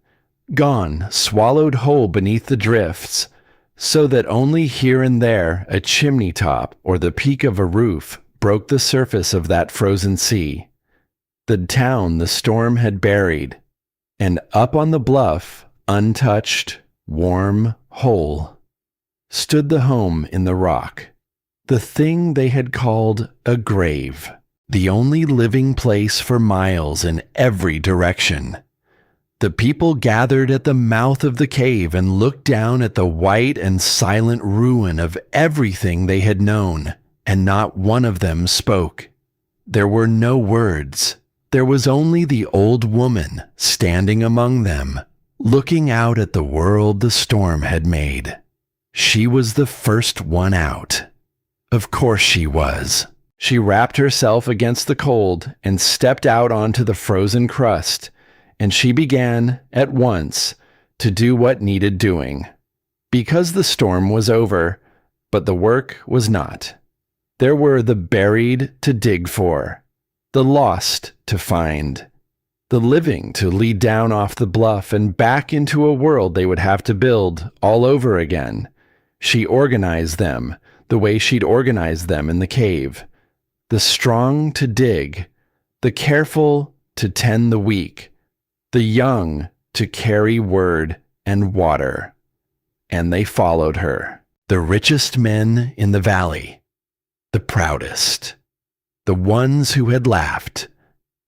gone, swallowed whole beneath the drifts, so that only here and there a chimney top or the peak of a roof broke the surface of that frozen sea. The town the storm had buried, and up on the bluff, untouched, warm, whole, stood the home in the rock, the thing they had called a grave, the only living place for miles in every direction. The people gathered at the mouth of the cave and looked down at the white and silent ruin of everything they had known, and not one of them spoke. There were no words. There was only the old woman standing among them, looking out at the world the storm had made. She was the first one out. Of course she was. She wrapped herself against the cold and stepped out onto the frozen crust, and she began, at once, to do what needed doing. Because the storm was over, but the work was not. There were the buried to dig for, the lost to find, the living to lead down off the bluff and back into a world they would have to build all over again. She organized them the way she'd organized them in the cave. The strong to dig, the careful to tend the weak, the young to carry word and water. And they followed her, the richest men in the valley, the proudest, the ones who had laughed.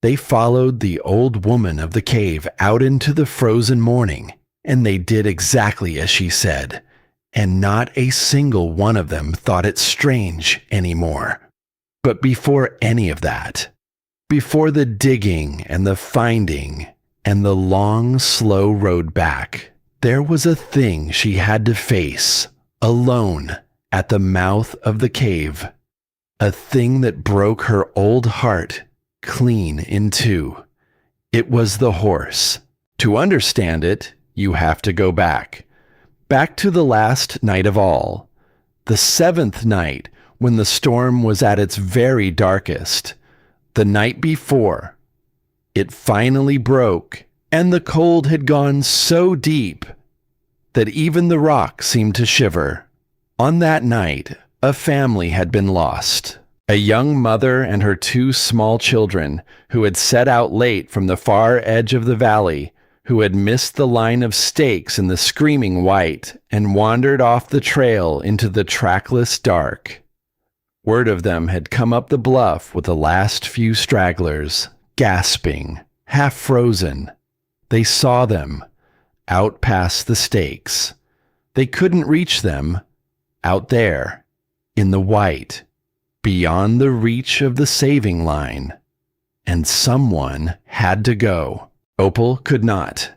They followed the old woman of the cave out into the frozen morning, and they did exactly as she said, and not a single one of them thought it strange anymore. But before any of that, before the digging and the finding and the long, slow road back, there was a thing she had to face, alone, at the mouth of the cave. A thing that broke her old heart clean in two. It was the horse. To understand it, you have to go back. Back to the last night of all. The 7th night, when the storm was at its very darkest. The night before. It finally broke, and the cold had gone so deep that even the rock seemed to shiver. On that night, a family had been lost. A young mother and her 2 small children who had set out late from the far edge of the valley, who had missed the line of stakes in the screaming white and wandered off the trail into the trackless dark. Word of them had come up the bluff with the last few stragglers, gasping, half frozen. They saw them, out past the stakes. They couldn't reach them, out there, in the white, beyond the reach of the saving line. And someone had to go. Opal could not.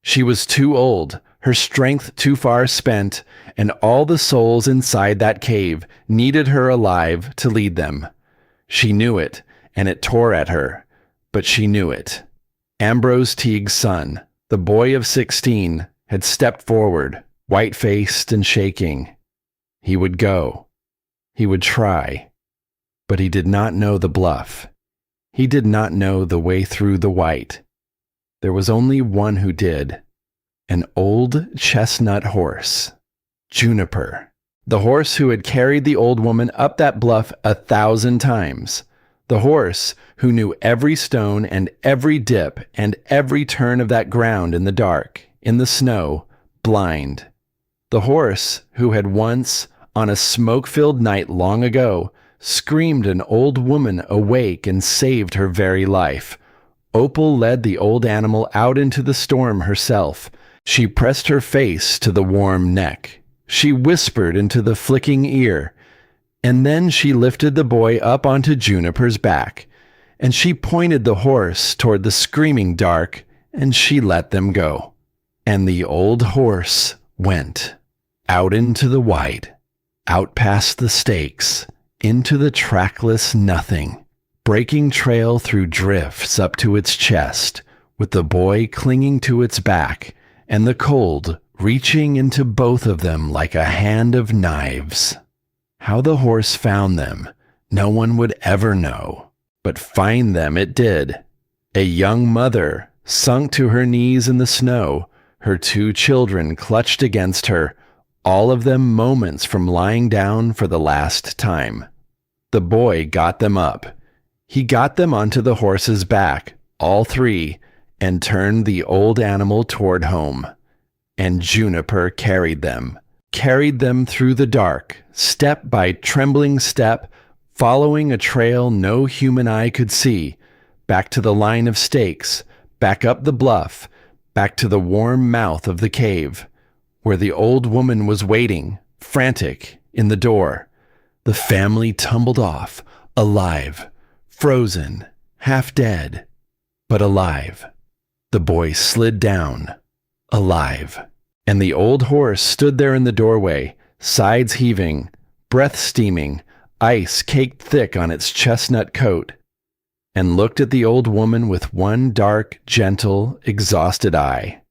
She was too old, her strength too far spent, and all the souls inside that cave needed her alive to lead them. She knew it, and it tore at her, but she knew it. Ambrose Teague's son, the boy of 16, had stepped forward, white-faced and shaking. He would go. He would try. But he did not know the bluff. He did not know the way through the white. There was only one who did. An old chestnut horse. Juniper. The horse who had carried the old woman up that bluff 1,000 times. The horse who knew every stone and every dip and every turn of that ground in the dark, in the snow, blind. The horse who had once, on a smoke-filled night long ago, screamed an old woman awake and saved her very life. Opal led the old animal out into the storm herself. She pressed her face to the warm neck. She whispered into the flicking ear. And then she lifted the boy up onto Juniper's back. And she pointed the horse toward the screaming dark, and she let them go. And the old horse went. Out into the white. Out past the stakes. Into the trackless nothing. Breaking trail through drifts up to its chest, with the boy clinging to its back, and the cold reaching into both of them like a hand of knives. How the horse found them, no one would ever know, but find them it did. A young mother, sunk to her knees in the snow, her 2 children clutched against her, all of them moments from lying down for the last time. The boy got them up. He got them onto the horse's back, all 3, and turned the old animal toward home. And Juniper carried them through the dark, step by trembling step, following a trail no human eye could see, back to the line of stakes, back up the bluff, back to the warm mouth of the cave, where the old woman was waiting, frantic, in the door. The family tumbled off, alive, frozen, half dead, but alive. The boy slid down, alive. And the old horse stood there in the doorway, sides heaving, breath steaming, ice caked thick on its chestnut coat, and looked at the old woman with one dark, gentle, exhausted eye.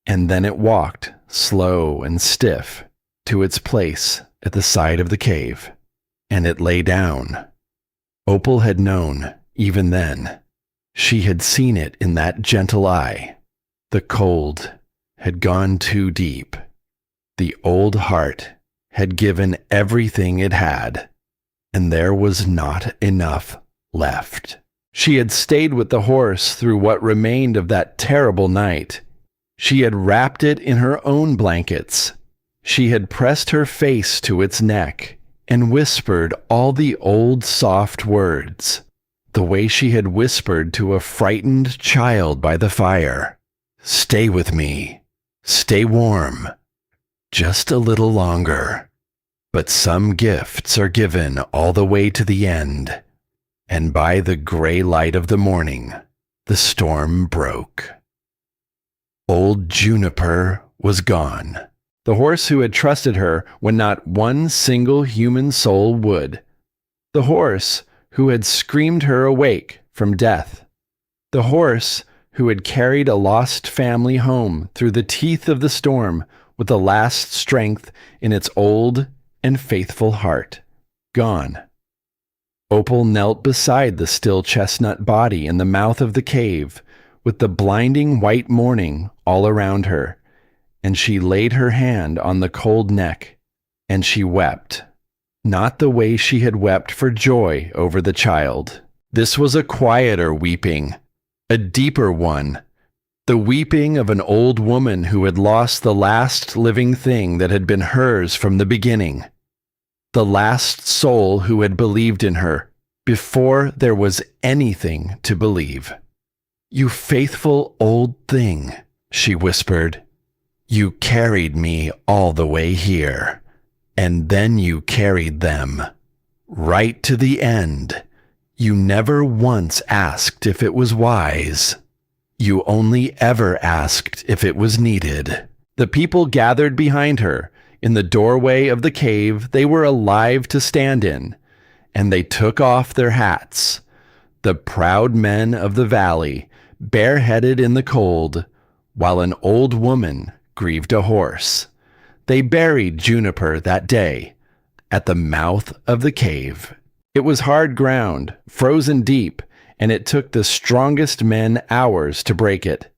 And then it walked, slow and stiff, to its place at the side of the cave. And it lay down. Opal had known, even then. She had seen it in that gentle eye. The cold had gone too deep. The old heart had given everything it had, and there was not enough left. She had stayed with the horse through what remained of that terrible night. She had wrapped it in her own blankets. She had pressed her face to its neck and whispered all the old soft words, the way she had whispered to a frightened child by the fire. "Stay with me. Stay warm. Just a little longer. But some gifts are given all the way to the end, and by the gray light of the morning, the storm broke. Old Juniper was gone. The horse who had trusted her when not one single human soul would. The horse who had screamed her awake from death. The horse who had carried a lost family home through the teeth of the storm with the last strength in its old and faithful heart. Gone. Opal knelt beside the still chestnut body in the mouth of the cave, with the blinding white morning all around her, and she laid her hand on the cold neck, and she wept. Not the way she had wept for joy over the child. This was a quieter weeping, a deeper one, the weeping of an old woman who had lost the last living thing that had been hers from the beginning, the last soul who had believed in her before there was anything to believe. "You faithful old thing," she whispered. "You carried me all the way here, and then you carried them right to the end. You never once asked if it was wise. You only ever asked if it was needed." The people gathered behind her. In the doorway of the cave they were alive to stand in, and they took off their hats. The proud men of the valley, bareheaded in the cold, while an old woman grieved a horse. They buried Juniper that day at the mouth of the cave. It was hard ground, frozen deep, and it took the strongest men hours to break it.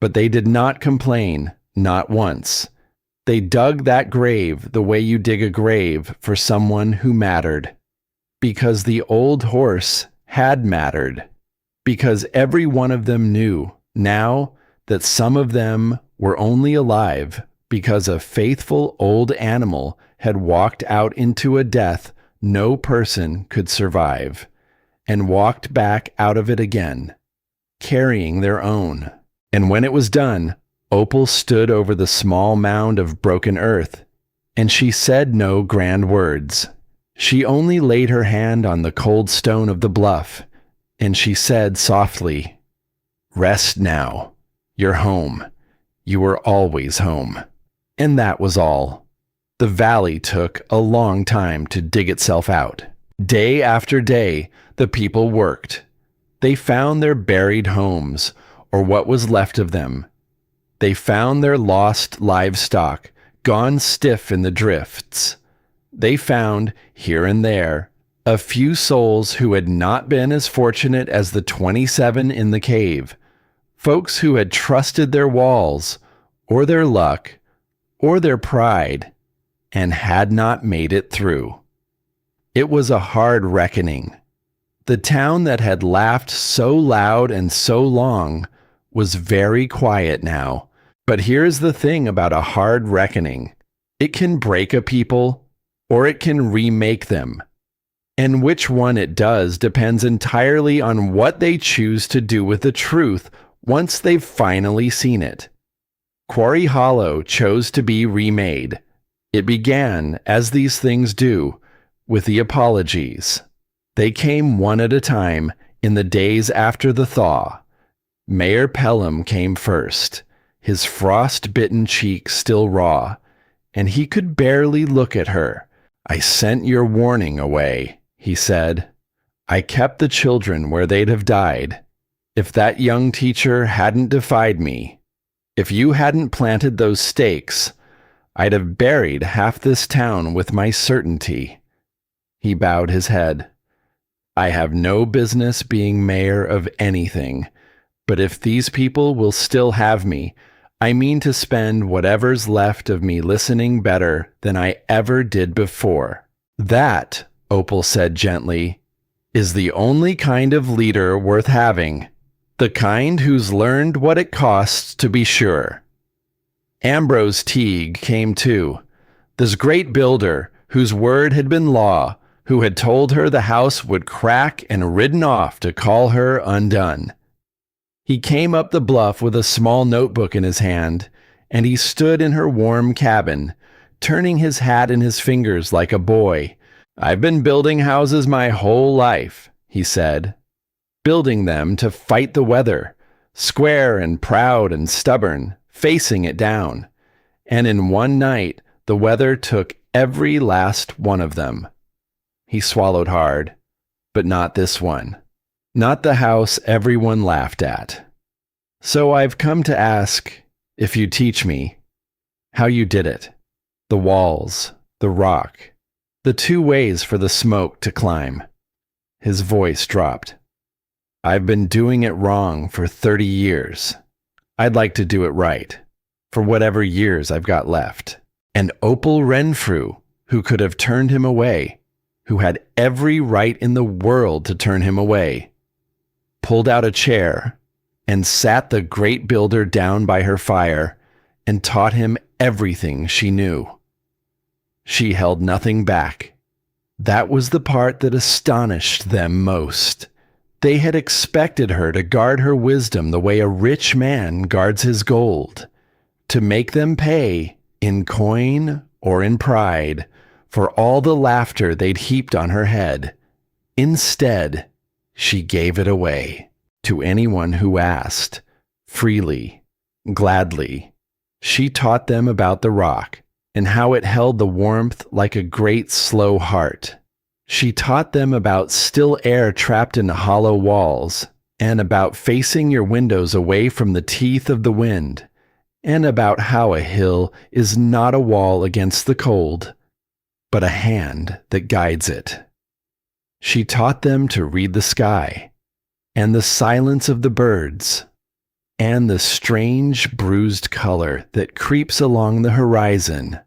But they did not complain, not once. They dug that grave the way you dig a grave for someone who mattered. Because the old horse had mattered. Because every one of them knew now that some of them were only alive because a faithful old animal had walked out into a death no person could survive, and walked back out of it again, carrying their own. And when it was done, Opal stood over the small mound of broken earth, and she said no grand words. She only laid her hand on the cold stone of the bluff, and she said softly, "Rest now. You're home. You were always home." And that was all. The valley took a long time to dig itself out. Day after day, the people worked. They found their buried homes, or what was left of them. They found their lost livestock, gone stiff in the drifts. They found, here and there, a few souls who had not been as fortunate as the 27 in the cave, folks who had trusted their walls, or their luck, or their pride, and had not made it through. It was a hard reckoning. The town that had laughed so loud and so long was very quiet now. But here's the thing about a hard reckoning. It can break a people, or it can remake them. And which one it does depends entirely on what they choose to do with the truth once they've finally seen it. Quarry Hollow chose to be remade. It began, as these things do, with the apologies. They came one at a time in the days after the thaw. Mayor Pelham came first, his frost-bitten cheek still raw, and he could barely look at her. "I sent your warning away," he said. "I kept the children where they'd have died. If that young teacher hadn't defied me, if you hadn't planted those stakes, I'd have buried half this town with my certainty." He bowed his head. "I have no business being mayor of anything, but if these people will still have me, I mean to spend whatever's left of me listening better than I ever did before." "That," Opal said gently, "is the only kind of leader worth having, the kind who's learned what it costs to be sure." Ambrose Teague came too, this great builder whose word had been law, who had told her the house would crack and ridden off to call her undone. He came up the bluff with a small notebook in his hand, and he stood in her warm cabin, turning his hat in his fingers like a boy. "I've been building houses my whole life," he said, "building them to fight the weather, square and proud and stubborn, facing it down. And in one night, the weather took every last one of them." He swallowed hard, but not this one. Not the house everyone laughed at. "So I've come to ask if you teach me how you did it. The walls, the rock, the two ways for the smoke to climb." His voice dropped. "I've been doing it wrong for 30 years. I'd like to do it right, for whatever years I've got left." And Opal Renfrew, who could have turned him away, who had every right in the world to turn him away, pulled out a chair and sat the great builder down by her fire and taught him everything she knew. She held nothing back. That was the part that astonished them most. They had expected her to guard her wisdom the way a rich man guards his gold, to make them pay, in coin or in pride, for all the laughter they'd heaped on her head. Instead, she gave it away to anyone who asked, freely, gladly. She taught them about the rock and how it held the warmth like a great slow heart. She taught them about still air trapped in hollow walls, and about facing your windows away from the teeth of the wind, and about how a hill is not a wall against the cold, but a hand that guides it. She taught them to read the sky, and the silence of the birds, and the strange bruised color that creeps along the horizon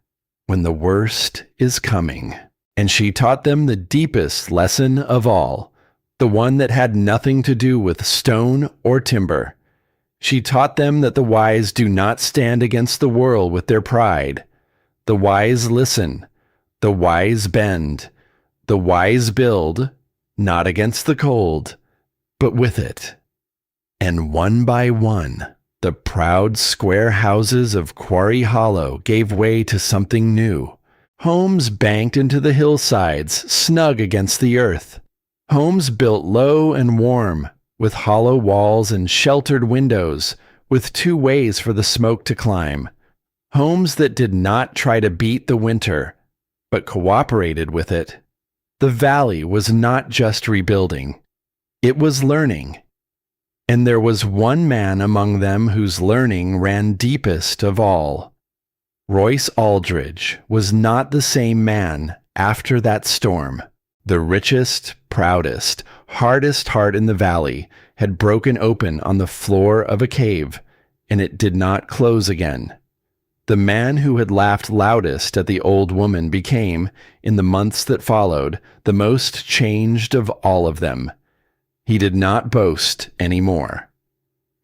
when the worst is coming. And she taught them the deepest lesson of all, the one that had nothing to do with stone or timber. She taught them that the wise do not stand against the world with their pride. The wise listen, the wise bend, the wise build, not against the cold, but with it. And one by one, the proud square houses of Quarry Hollow gave way to something new. Homes banked into the hillsides, snug against the earth. Homes built low and warm, with hollow walls and sheltered windows, with two ways for the smoke to climb. Homes that did not try to beat the winter, but cooperated with it. The valley was not just rebuilding. It was learning. And there was one man among them whose learning ran deepest of all. Royce Aldridge was not the same man after that storm. The richest, proudest, hardest heart in the valley had broken open on the floor of a cave, and it did not close again. The man who had laughed loudest at the old woman became, in the months that followed, the most changed of all of them. He did not boast any more.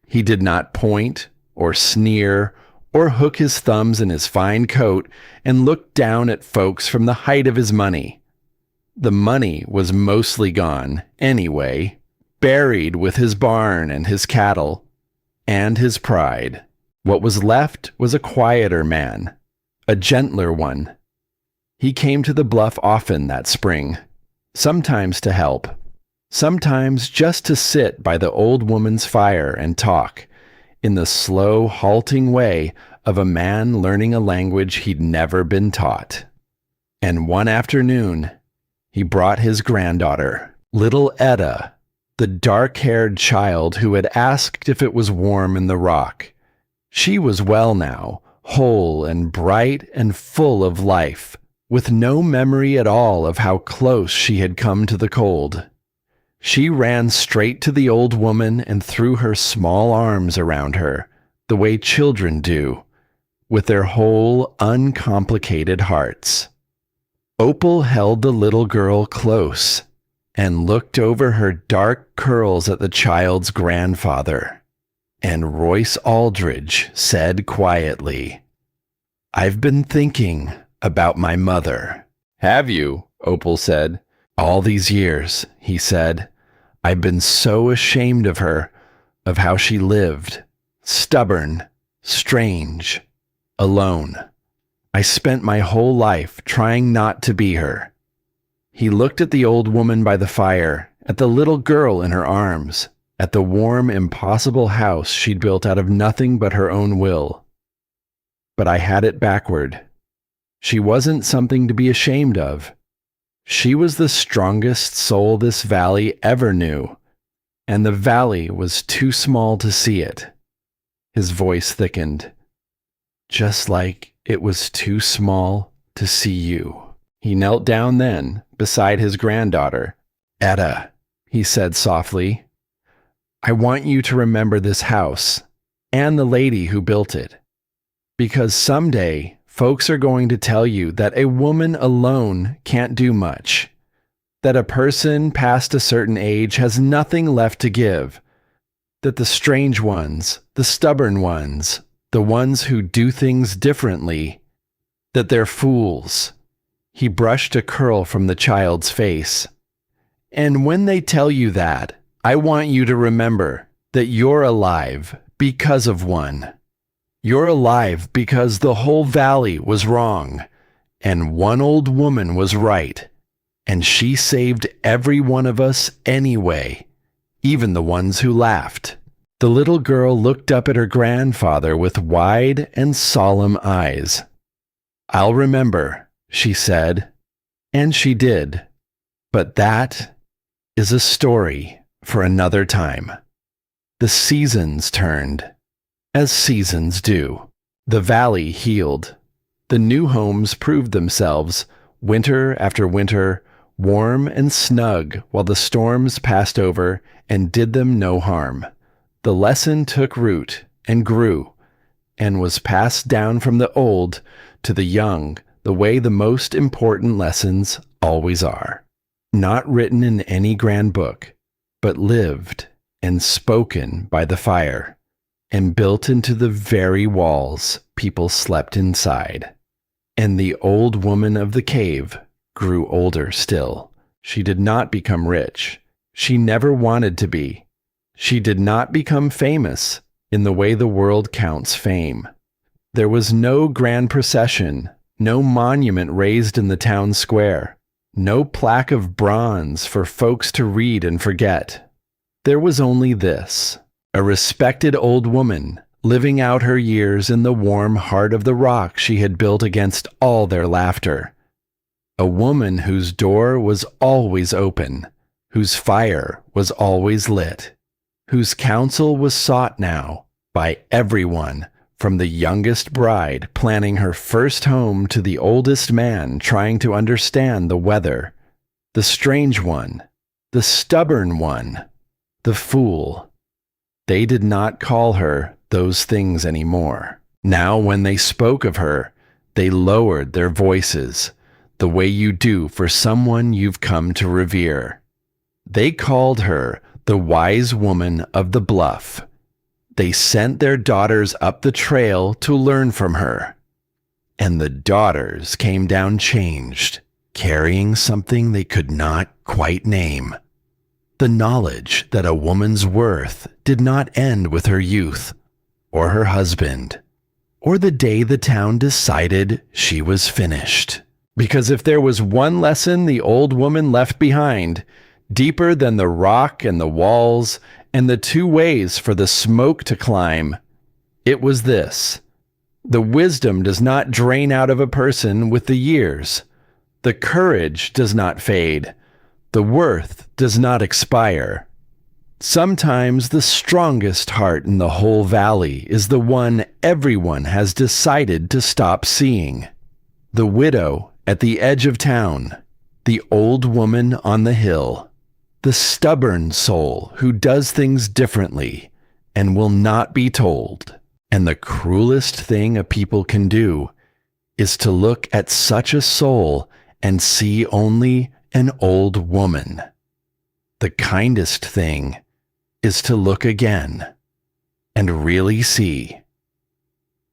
He did not point or sneer or hook his thumbs in his fine coat and look down at folks from the height of his money. The money was mostly gone, anyway, buried with his barn and his cattle, and his pride. What was left was a quieter man, a gentler one. He came to the bluff often that spring, sometimes to help, sometimes just to sit by the old woman's fire and talk, in the slow, halting way of a man learning a language he'd never been taught. And one afternoon, he brought his granddaughter, little Etta, the dark-haired child who had asked if it was warm in the rock. She was well now, whole and bright and full of life, with no memory at all of how close she had come to the cold. She ran straight to the old woman and threw her small arms around her, the way children do, with their whole, uncomplicated hearts. Opal held the little girl close and looked over her dark curls at the child's grandfather. And Royce Aldridge said quietly, "I've been thinking about my mother." "Have you?" Opal said. "All these years," he said. "I've been so ashamed of her, of how she lived. Stubborn, strange, alone. I spent my whole life trying not to be her." He looked at the old woman by the fire, at the little girl in her arms, at the warm, impossible house she'd built out of nothing but her own will. But I had it backward. She wasn't something to be ashamed of. She was the strongest soul this valley ever knew, and the valley was too small to see it. His voice thickened. "Just like it was too small to see you." He knelt down then, beside his granddaughter. "Etta," he said softly, "I want you to remember this house, and the lady who built it. Because someday, folks are going to tell you that a woman alone can't do much, that a person past a certain age has nothing left to give, that the strange ones, the stubborn ones, the ones who do things differently, that they're fools." He brushed a curl from the child's face. "And when they tell you that, I want you to remember that you're alive because of one. You're alive because the whole valley was wrong, and one old woman was right, and she saved every one of us anyway, even the ones who laughed." The little girl looked up at her grandfather with wide and solemn eyes. "I'll remember," she said, and she did. But that is a story for another time. The seasons turned, as seasons do. The valley healed. The new homes proved themselves, winter after winter, warm and snug while the storms passed over and did them no harm. The lesson took root and grew, and was passed down from the old to the young the way the most important lessons always are. Not written in any grand book, but lived and spoken by the fire, and built into the very walls people slept inside. And the old woman of the cave grew older still. She did not become rich. She never wanted to be. She did not become famous in the way the world counts fame. There was no grand procession, no monument raised in the town square, no plaque of bronze for folks to read and forget. There was only this: a respected old woman living out her years in the warm heart of the rock she had built against all their laughter. A woman whose door was always open, whose fire was always lit, whose counsel was sought now by everyone, from the youngest bride planning her first home to the oldest man trying to understand the weather, the strange one, the stubborn one, the fool. They did not call her those things anymore. Now when they spoke of her, they lowered their voices, the way you do for someone you've come to revere. They called her the wise woman of the bluff. They sent their daughters up the trail to learn from her. And the daughters came down changed, carrying something they could not quite name. The knowledge that a woman's worth did not end with her youth, or her husband, or the day the town decided she was finished. Because if there was one lesson the old woman left behind, deeper than the rock and the walls and the two ways for the smoke to climb, it was this: the wisdom does not drain out of a person with the years. The courage does not fade. The worth does not expire. Sometimes the strongest heart in the whole valley is the one everyone has decided to stop seeing. The widow at the edge of town, the old woman on the hill, the stubborn soul who does things differently and will not be told. And the cruelest thing a people can do is to look at such a soul and see only an old woman. The kindest thing is to look again and really see.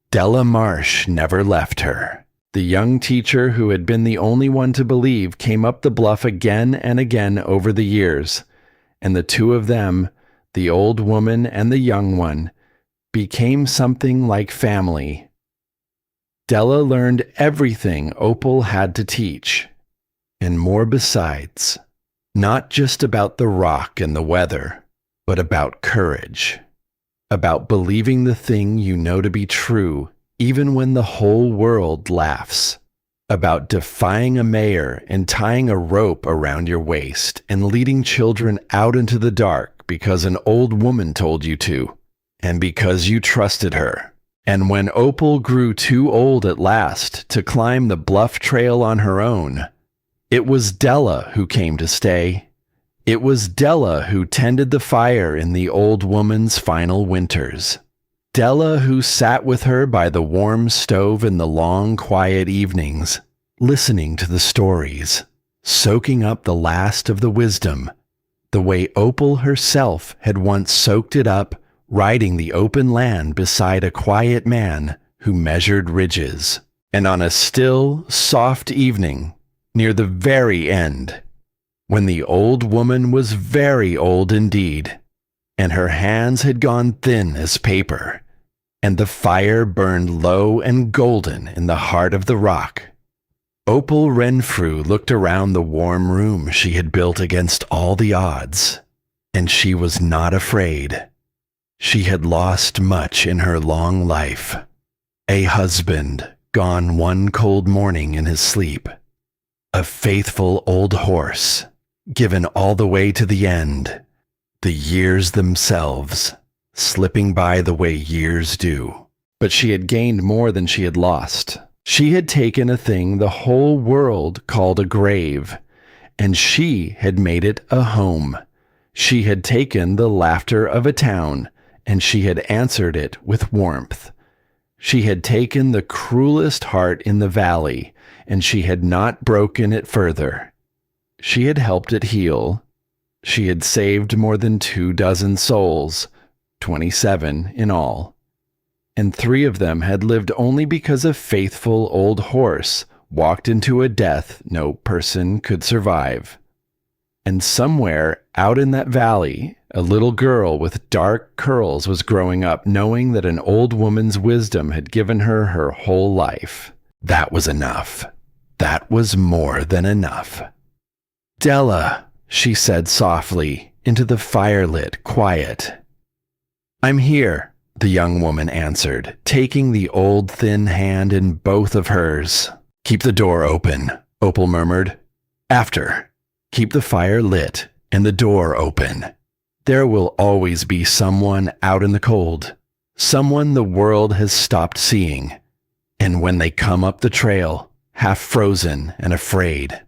Della Marsh never left her. The young teacher who had been the only one to believe came up the bluff again and again over the years, and the two of them, the old woman and the young one, became something like family. Della learned everything Opal had to teach, and more besides, not just about the rock and the weather, but about courage, about believing the thing you know to be true even when the whole world laughs, about defying a mayor and tying a rope around your waist and leading children out into the dark because an old woman told you to, and because you trusted her. And when Opal grew too old at last to climb the bluff trail on her own, it was Della who came to stay. It was Della who tended the fire in the old woman's final winters. Della who sat with her by the warm stove in the long, quiet evenings, listening to the stories, soaking up the last of the wisdom, the way Opal herself had once soaked it up, riding the open land beside a quiet man who measured ridges. And on a still, soft evening, near the very end, when the old woman was very old indeed, and her hands had gone thin as paper, and the fire burned low and golden in the heart of the rock, Opal Renfrew looked around the warm room she had built against all the odds, and she was not afraid. She had lost much in her long life. A husband gone one cold morning in his sleep, a faithful old horse given all the way to the end, the years themselves slipping by the way years do. But she had gained more than she had lost. She had taken a thing the whole world called a grave, and she had made it a home. She had taken the laughter of a town, and she had answered it with warmth. She had taken the cruelest heart in the valley, and she had not broken it further. She had helped it heal. She had saved more than 24 souls, 27 in all. And 3 of them had lived only because a faithful old horse walked into a death no person could survive. And somewhere out in that valley, a little girl with dark curls was growing up, knowing that an old woman's wisdom had given her her whole life. That was enough. That was more than enough. "Della," she said softly into the firelit quiet. "I'm here," the young woman answered, taking the old thin hand in both of hers. "Keep the door open," Opal murmured. "After. Keep the fire lit and the door open. There will always be someone out in the cold, someone the world has stopped seeing. And when they come up the trail, half frozen and afraid."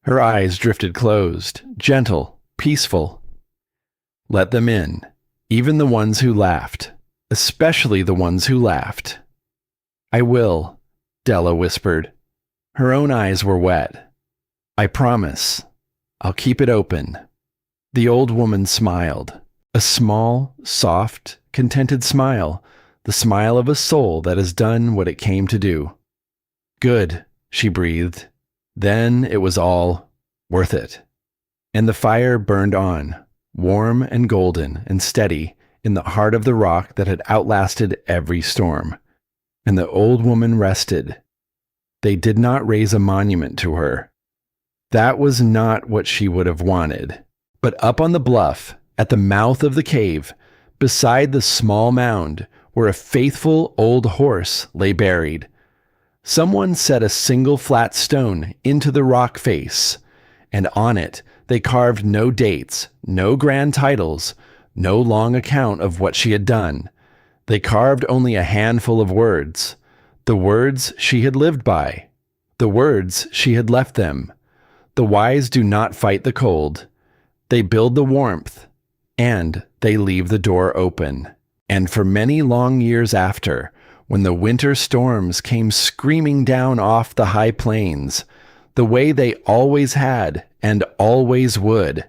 Her eyes drifted closed, gentle, peaceful. "Let them in, even the ones who laughed, especially the ones who laughed." "I will," Della whispered. Her own eyes were wet. "I promise. I'll keep it open." The old woman smiled, a small, soft, contented smile, the smile of a soul that has done what it came to do. "Good," she breathed. Then it was all worth it. And the fire burned on, warm and golden and steady, in the heart of the rock that had outlasted every storm. And the old woman rested. They did not raise a monument to her. That was not what she would have wanted. But up on the bluff, at the mouth of the cave, beside the small mound, where a faithful old horse lay buried, someone set a single flat stone into the rock face, and on it they carved no dates, no grand titles, no long account of what she had done. They carved only a handful of words, the words she had lived by, the words she had left them. The wise do not fight the cold. They build the warmth, and they leave the door open. And for many long years after, when the winter storms came screaming down off the high plains, the way they always had and always would,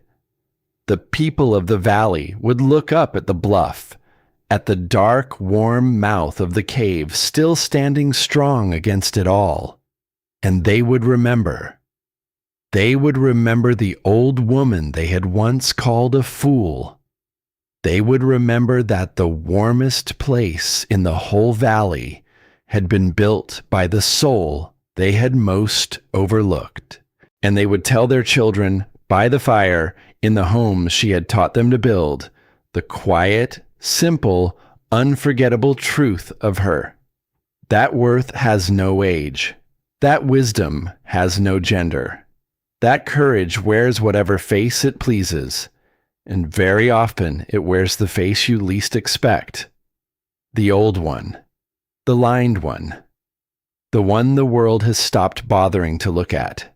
the people of the valley would look up at the bluff, at the dark, warm mouth of the cave still standing strong against it all, and they would remember. They would remember the old woman they had once called a fool. They would remember that the warmest place in the whole valley had been built by the soul they had most overlooked. And they would tell their children by the fire in the homes she had taught them to build the quiet, simple, unforgettable truth of her. That worth has no age. That wisdom has no gender. That courage wears whatever face it pleases, and very often it wears the face you least expect. The old one, the lined one, the one the world has stopped bothering to look at.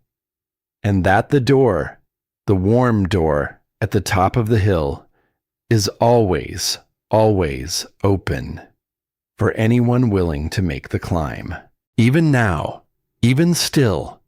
And that the door, the warm door at the top of the hill, is always, always open for anyone willing to make the climb. Even now, even still,